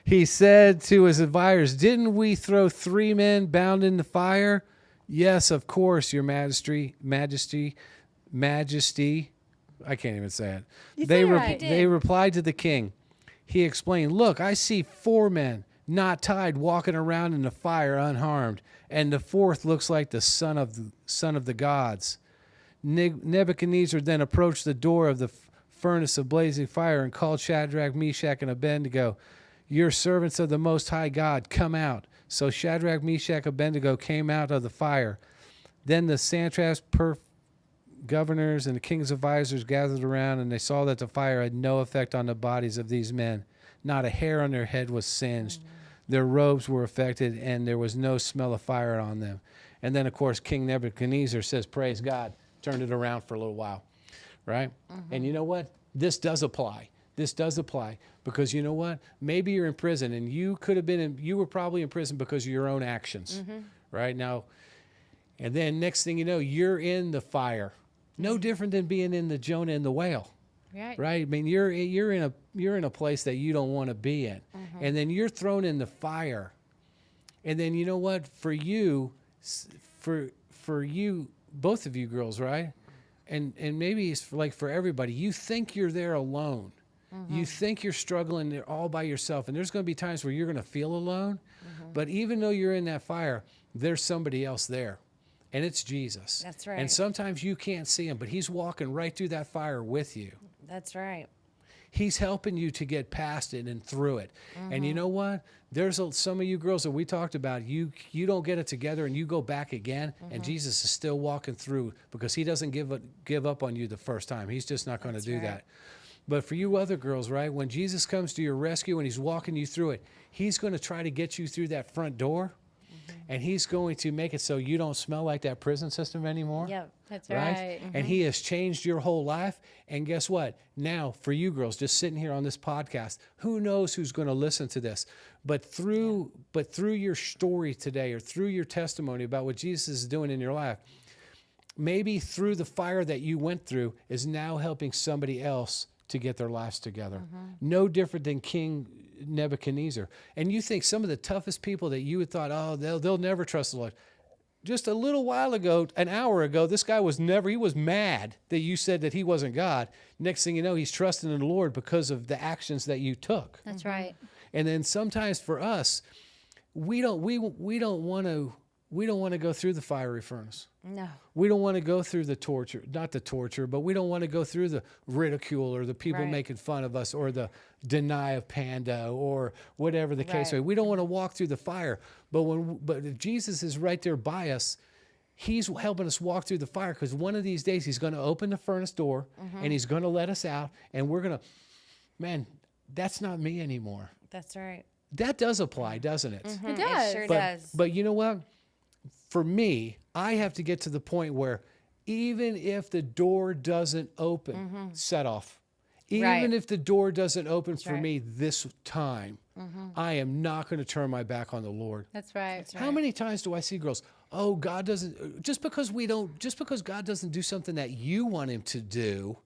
He said to his advisors, "Didn't we throw 3 men bound in the fire?" "Yes, of course, your majesty. I can't even say it. They replied to the king. He explained, "Look, I see 4 men not tied walking around in the fire unharmed, and the 4th looks like the son of the gods." Nebuchadnezzar then approached the door of the furnace of blazing fire and called Shadrach, Meshach, and Abednego. "You're servants of the Most High God, come out." So Shadrach, Meshach, and Abednego came out of the fire. Then the satraps, governors, and the king's advisors gathered around, and they saw that the fire had no effect on the bodies of these men. Not a hair on their head was singed. Their robes were affected, and there was no smell of fire on them. And then, of course, King Nebuchadnezzar says, "Praise God," turned it around for a little while, right? And you know what? This does apply. This does apply because you know what? Maybe you're in prison, and you were probably in prison because of your own actions, right? Now, and then next thing you know, you're in the fire. No different than being in the Jonah and the whale, right? I mean, you're in a place that you don't want to be in, and then you're thrown in the fire, and then you know what? For you, both of you girls, right? And maybe it's for everybody. You think you're there alone. You think you're struggling there all by yourself, and there's going to be times where you're going to feel alone. But even though you're in that fire, there's somebody else there. And it's Jesus. That's right. And sometimes you can't see him, but he's walking right through that fire with you. That's right. He's helping you to get past it and through it. And you know what? There's some of you girls that we talked about, you don't get it together and you go back again, and Jesus is still walking through because he doesn't give up on you the first time. He's just not going to do that. But for you other girls, right, when Jesus comes to your rescue and he's walking you through it, he's going to try to get you through that front door. And he's going to make it so you don't smell like that prison system anymore. Yep, that's right. And he has changed your whole life. And guess what? Now, for you girls just sitting here on this podcast, who knows who's going to listen to this? But through your story today or through your testimony about what Jesus is doing in your life, maybe through the fire that you went through is now helping somebody else to get their lives together. No different than King Nebuchadnezzar. And you think some of the toughest people that you had thought, oh, they'll never trust the Lord. Just a little while ago, an hour ago, this guy was mad that you said that he wasn't God. Next thing you know, he's trusting in the Lord because of the actions that you took. That's right. And then sometimes for us, we don't want to go through the fiery furnace. No. We don't want to go through the torture, not the torture, but we don't want to go through the ridicule or the people making fun of us or the deny of panda or whatever the case may be. We don't want to walk through the fire. But if Jesus is right there by us, He's helping us walk through the fire because one of these days he's going to open the furnace door and he's going to let us out and we're going to, man, that's not me anymore. That's right. That does apply, doesn't it? It does. It sure But, does. but you know what? For me, I have to get to the point where even if the door doesn't open, set off. Even Right. if the door doesn't open for right. me this time, I am not going to turn my back on the Lord. That's right. How many times do I see girls, oh, God doesn't, just because God doesn't do something that you want him to do,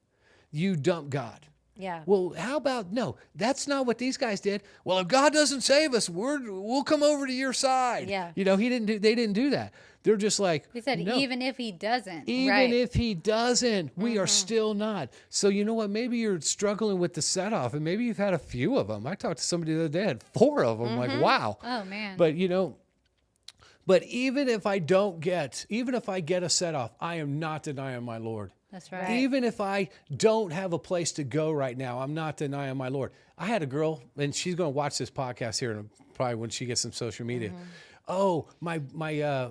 you dump God. Yeah. Well, how about, no, that's not what these guys did. Well, if God doesn't save us, we'll come over to your side. Yeah. You know, they didn't do that. They're just like, He said, no, even if he doesn't. even Right. if he doesn't, we are still not. So you know what? Maybe you're struggling with the set off and maybe you've had a few of them. I talked to somebody the other day, had 4 of them. Like, wow. Oh, man. But you know, even if I get a set off, I am not denying my Lord. That's right. Even if I don't have a place to go right now, I'm not denying my Lord. I had a girl, and she's going to watch this podcast here probably when she gets some social media. Oh, my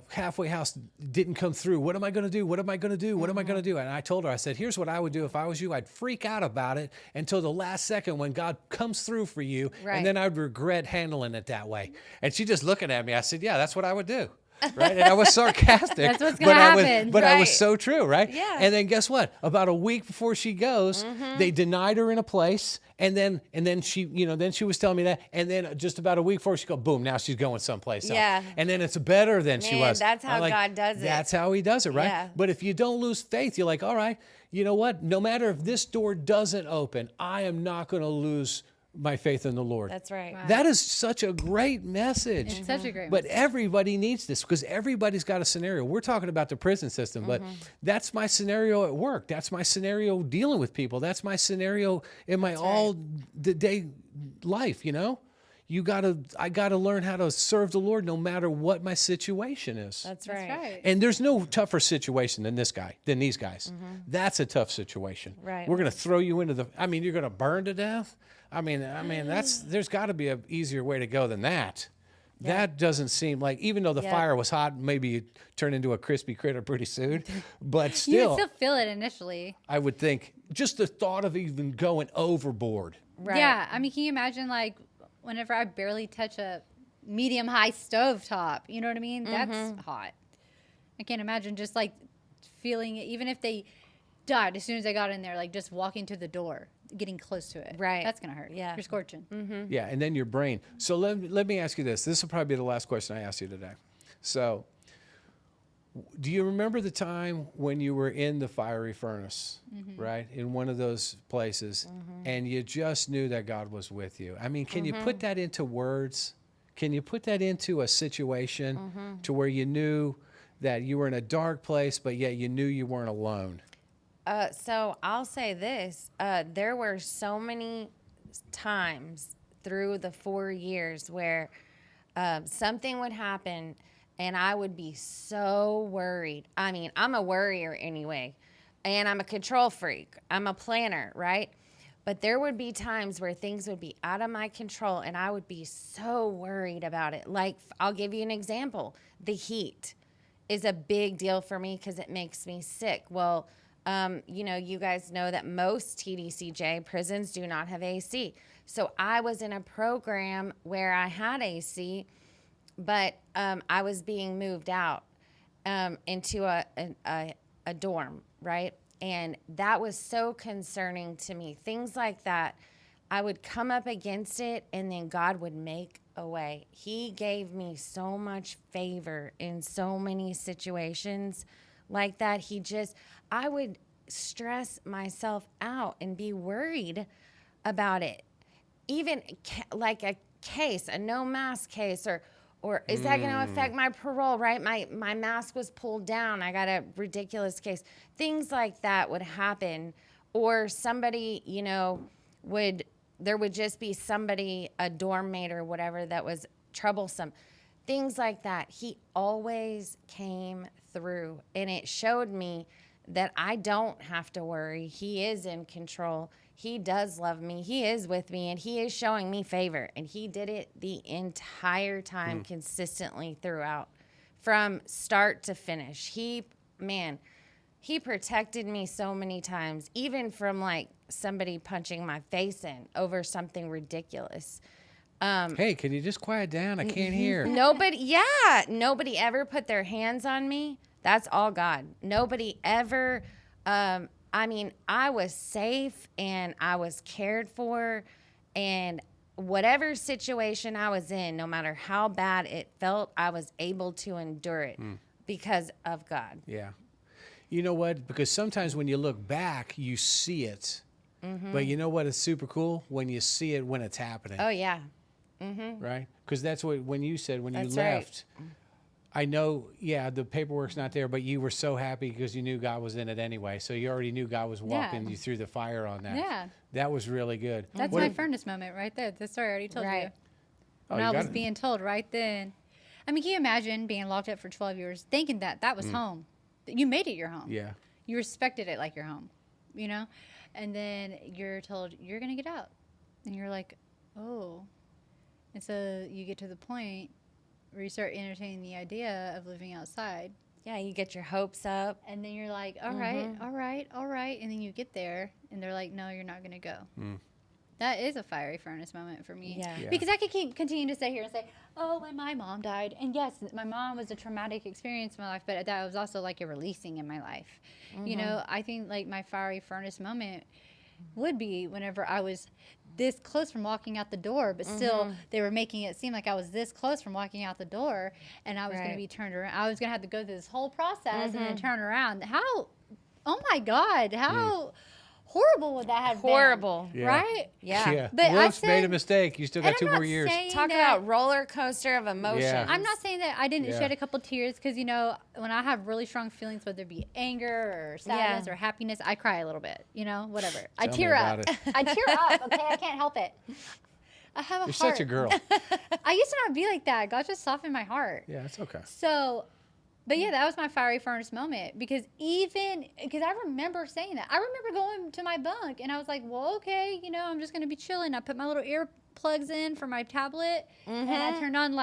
halfway house didn't come through. What am I going to do? What am I going to do? What am I going to do? And I told her, I said, here's what I would do if I was you. I'd freak out about it until the last second when God comes through for you. Right. And then I'd regret handling it that way. And she just looking at me. I said, yeah, that's what I would do. Right. And I was sarcastic. That's what's gonna happen. But I was Right. so true. Right. Yeah. And then guess what? About a week before she goes, they denied her in a place. And then she, then she was telling me that. And then just about a week before she go, boom, now she's going someplace else. Yeah. And then it's better than she Man, was. that's how I'm like, God does it. That's how he does it. Right. Yeah. But if you don't lose faith, you're like, all right, you know what? No matter if this door doesn't open, I am not going to lose my faith in the Lord. That's right. Wow. That is such a great message. It's such a great But message. everybody needs this because everybody's got a scenario. We're talking about the prison system, but that's my scenario at work. That's my scenario dealing with people. That's my scenario in my all the day life, I gotta learn how to serve the Lord no matter what my situation is. That's That's right. right. And there's no tougher situation than these guys. That's a tough situation. Right. We're gonna throw you into you're gonna burn to death. There's got to be an easier way to go than that. That doesn't seem like, even though the fire was hot, maybe you turn into a crispy critter pretty soon. But You still, would still feel it initially. I would think just the thought of even going overboard. Right. Yeah. I mean, can you imagine, like, whenever I barely touch a medium-high stove top, you know what I mean? That's hot. I can't imagine just, like, feeling it, even if they died as soon as they got in there, like, just walking to the door, getting close to it. Right. That's going to hurt. Yeah. You're scorching. Yeah, and then your brain. So let me ask you this. This will probably be the last question I ask you today. So do you remember the time when you were in the fiery furnace, right, in one of those places, and you just knew that God was with you? I mean, can you put that into words? Can you put that into a situation to where you knew that you were in a dark place, but yet you knew you weren't alone? So I'll say this. There were so many times through the 4 years where something would happen and I would be so worried. I mean, I'm a worrier anyway, and I'm a control freak. I'm a planner, right? But there would be times where things would be out of my control and I would be so worried about it. Like, I'll give you an example. The heat is a big deal for me because it makes me sick. Well, you guys know that most TDCJ prisons do not have AC. So I was in a program where I had AC, but I was being moved out into a dorm, right? And that was so concerning to me. Things like that, I would come up against it, and then God would make a way. He gave me so much favor in so many situations like that. I would stress myself out and be worried about it. Even like a case, a no mask case, or is that going to affect my parole, right? My mask was pulled down. I got a ridiculous case. Things like that would happen. Or somebody, there would just be somebody, a dorm mate or whatever, that was troublesome. Things like that. He always came through, and it showed me that I don't have to worry. He is in control. He does love me. He is with me, and he is showing me favor. And he did it the entire time consistently throughout from start to finish. He protected me so many times, even from like somebody punching my face in over something ridiculous. Hey, can you just quiet down? I can't hear. Nobody ever put their hands on me. That's all God. Nobody ever, I was safe and I was cared for, and whatever situation I was in, no matter how bad it felt, I was able to endure it because of God. Yeah. You know what? Because sometimes when you look back, you see it. But you know what is super cool? When you see it when it's happening. Oh, yeah. Right? Because that's what, when you said, when That's you right. left, I know, yeah, the paperwork's not there, but you were so happy because you knew God was in it anyway. So you already knew God was walking you through the fire on that. Yeah. That was really good. That's my furnace moment right there. The story I already told you. Right. Oh, When you I got was it. being told right then. I mean, can you imagine being locked up for 12 years, thinking that was home? You made it your home. Yeah. You respected it like your home, you know? And then you're told, you're going to get out. And you're like, oh. And so you get to the point where you start entertaining the idea of living outside. Yeah, you get your hopes up. And then you're like, all right, all right, all right. And then you get there, and they're like, no, you're not going to go. That is a fiery furnace moment for me. Yeah. Yeah. Because I could continue to sit here and say, oh, when my mom died. And yes, my mom was a traumatic experience in my life, but that was also like a releasing in my life. You know, I think like my fiery furnace moment would be whenever I was this close from walking out the door, but still they were making it seem like I was this close from walking out the door, and I was going to be turned around. I was going to have to go through this whole process and then turn around. How, oh my God, how horrible would that have Horrible. been? Yeah. Right? Yeah. But I Whoops, made a said- mistake. You still got And 2 I'm more not years. saying Talk that- about roller coaster of emotion. Yeah. I'm not saying that I didn't Yeah. shed a couple tears because, you know, when I have really strong feelings, whether it be anger or sadness or happiness, I cry a little bit, you know, whatever. I Tell me tear up. about it. I tear up, okay? I can't help it. I have a You're heart. such a girl. I used to not be like that. God just softened my heart. Yeah, it's okay. So, but yeah, that was my fiery furnace moment because I remember saying that. I remember going to my bunk and I was like, well, okay, you know, I'm just going to be chilling. I put my little earplugs in for my tablet and I turned on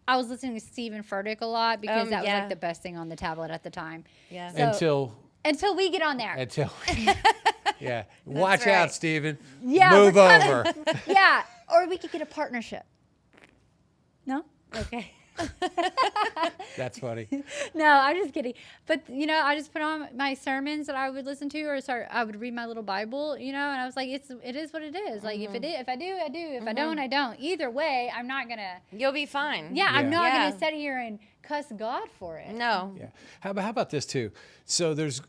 I was listening to Stephen Furtick a lot because that was like the best thing on the tablet at the time. Yeah. So, until we get on there. Yeah. Watch right. out, Stephen. Yeah, Move we're over. Yeah. Or we could get a partnership. No? Okay. That's funny. No, I'm just kidding. But, you know, I just put on my sermons that I would listen to I would read my little Bible, you know, and I was like, it is what it is. Like, if I do, I do. If I don't, I don't. Either way, I'm not going to. You'll be fine. Yeah, I'm Yeah. not Yeah. going to sit here and cuss God for it. No. Yeah. How about this too? So there's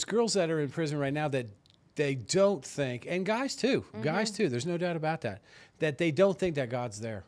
girls that are in prison right now that they don't think, and guys too, there's no doubt about that they don't think that God's there.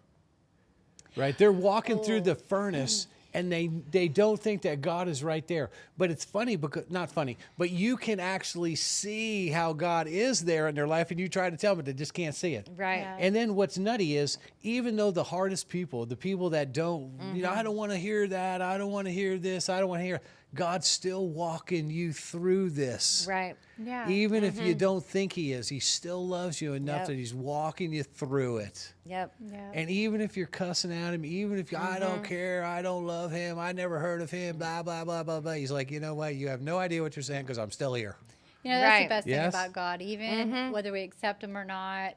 Right? They're walking through the furnace and they don't think that God is right there. But it's funny, because not funny, but you can actually see how God is there in their life, and you try to tell them, but they just can't see it. Right. Yeah. And then what's nutty is, even though the hardest people, the people that don't, you know, I don't want to hear that, I don't want to hear this, I don't want to hear, God's still walking you through this. Right. Yeah. Even if you don't think he is, he still loves you enough Yep. that he's walking you through it. Yep. Yeah. And even if you're cussing at him, even if I don't care, I don't love him, I never heard of him, blah, blah, blah, blah, blah. He's like, you know what? You have no idea what you're saying because I'm still here. You know, that's Right. the best Yes. thing about God, even whether we accept him or not.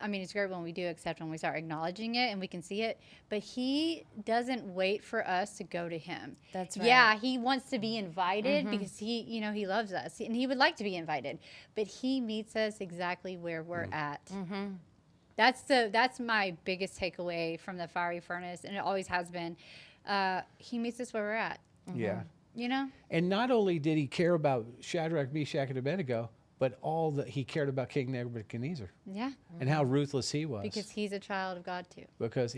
I mean, it's great when we do accept him, we start acknowledging it and we can see it, but he doesn't wait for us to go to him. That's right. Yeah, he wants to be invited because he, you know, he loves us and he would like to be invited, but he meets us exactly where we're at. That's my biggest takeaway from the fiery furnace, and it always has been. He meets us where we're at, Yeah. you know? And not only did he care about Shadrach, Meshach, and Abednego, but he cared about King Nebuchadnezzar Yeah, and how ruthless he was. because he's a child of God too.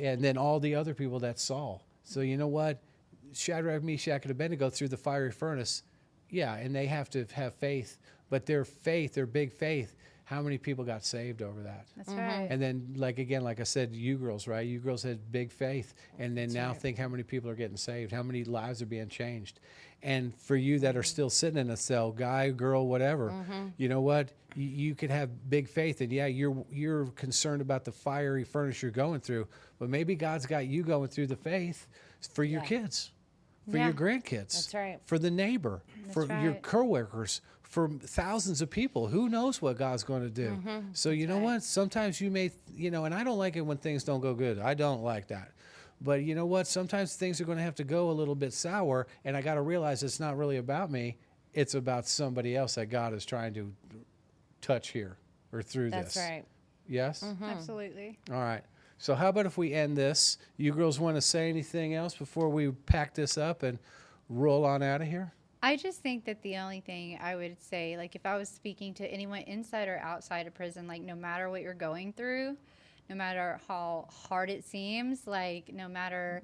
And then all the other people that saw. So you know what? Shadrach, Meshach, and Abednego through the fiery furnace, yeah, and they have to have faith. But their faith, their big faith, how many people got saved over that? That's right. And then, like I said, you girls, right? You girls had big faith. And then now think how many people are getting saved, how many lives are being changed. And for you that are still sitting in a cell, guy, girl, whatever, you know what? You could have big faith. And yeah, you're concerned about the fiery furnace you're going through, but maybe God's got you going through the faith for your kids. for Yeah. your grandkids. That's right. For the neighbor, for your right. coworkers, for thousands of people. Who knows what God's going to do? So you know what? Sometimes you may, and I don't like it when things don't go good. I don't like that. But you know what? Sometimes things are going to have to go a little bit sour, and I got to realize it's not really about me. It's about somebody else that God is trying to touch here or through That's this. right. Yes? Absolutely. All right. So how about if we end this? You girls want to say anything else before we pack this up and roll on out of here? I just think that the only thing I would say, like if I was speaking to anyone inside or outside of prison, like no matter what you're going through, no matter how hard it seems, like no matter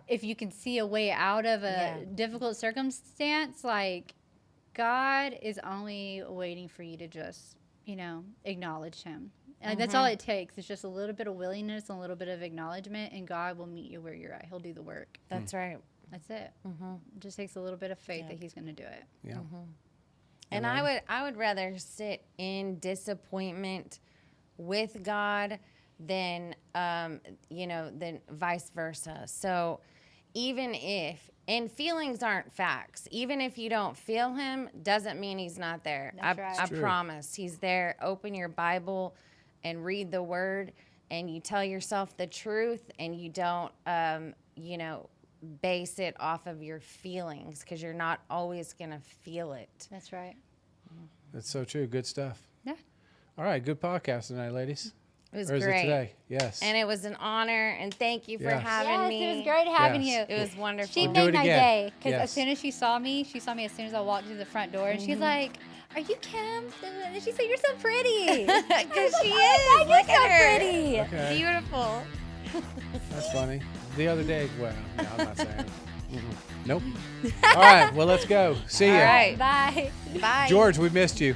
if you can see a way out of a difficult circumstance, like God is only waiting for you to just, acknowledge him. And that's all it takes. It's just a little bit of willingness and a little bit of acknowledgement, and God will meet you where you're at. He'll do the work. That's right. That's it. It just takes a little bit of faith that he's going to do it. Yeah. And I would rather sit in disappointment with God than than vice versa. So even if, and feelings aren't facts, even if you don't feel him, doesn't mean he's not there. That's right. I promise he's there. Open your Bible and read the word, and you tell yourself the truth, and you don't base it off of your feelings, because you're not always going to feel it. That's right. That's so true. Good stuff. Yeah. All right. Good podcast tonight, ladies. It was Or is great. it today? Yes. And it was an honor, and thank you for Yes. having me. It was great having Yes. you. It was wonderful. She We'll do made it my again. day because Yes. as soon as she saw me as soon as I walked through the front door, and she's like, "Are you Kim?" And she said, "You're so pretty." Because she "Oh is. my Look God, you're at so her. pretty. Okay. Beautiful. That's funny. The other day, well, no, I'm not saying. Nope. All right. Well, let's go. See All ya. right. Bye. Bye. George, we missed you.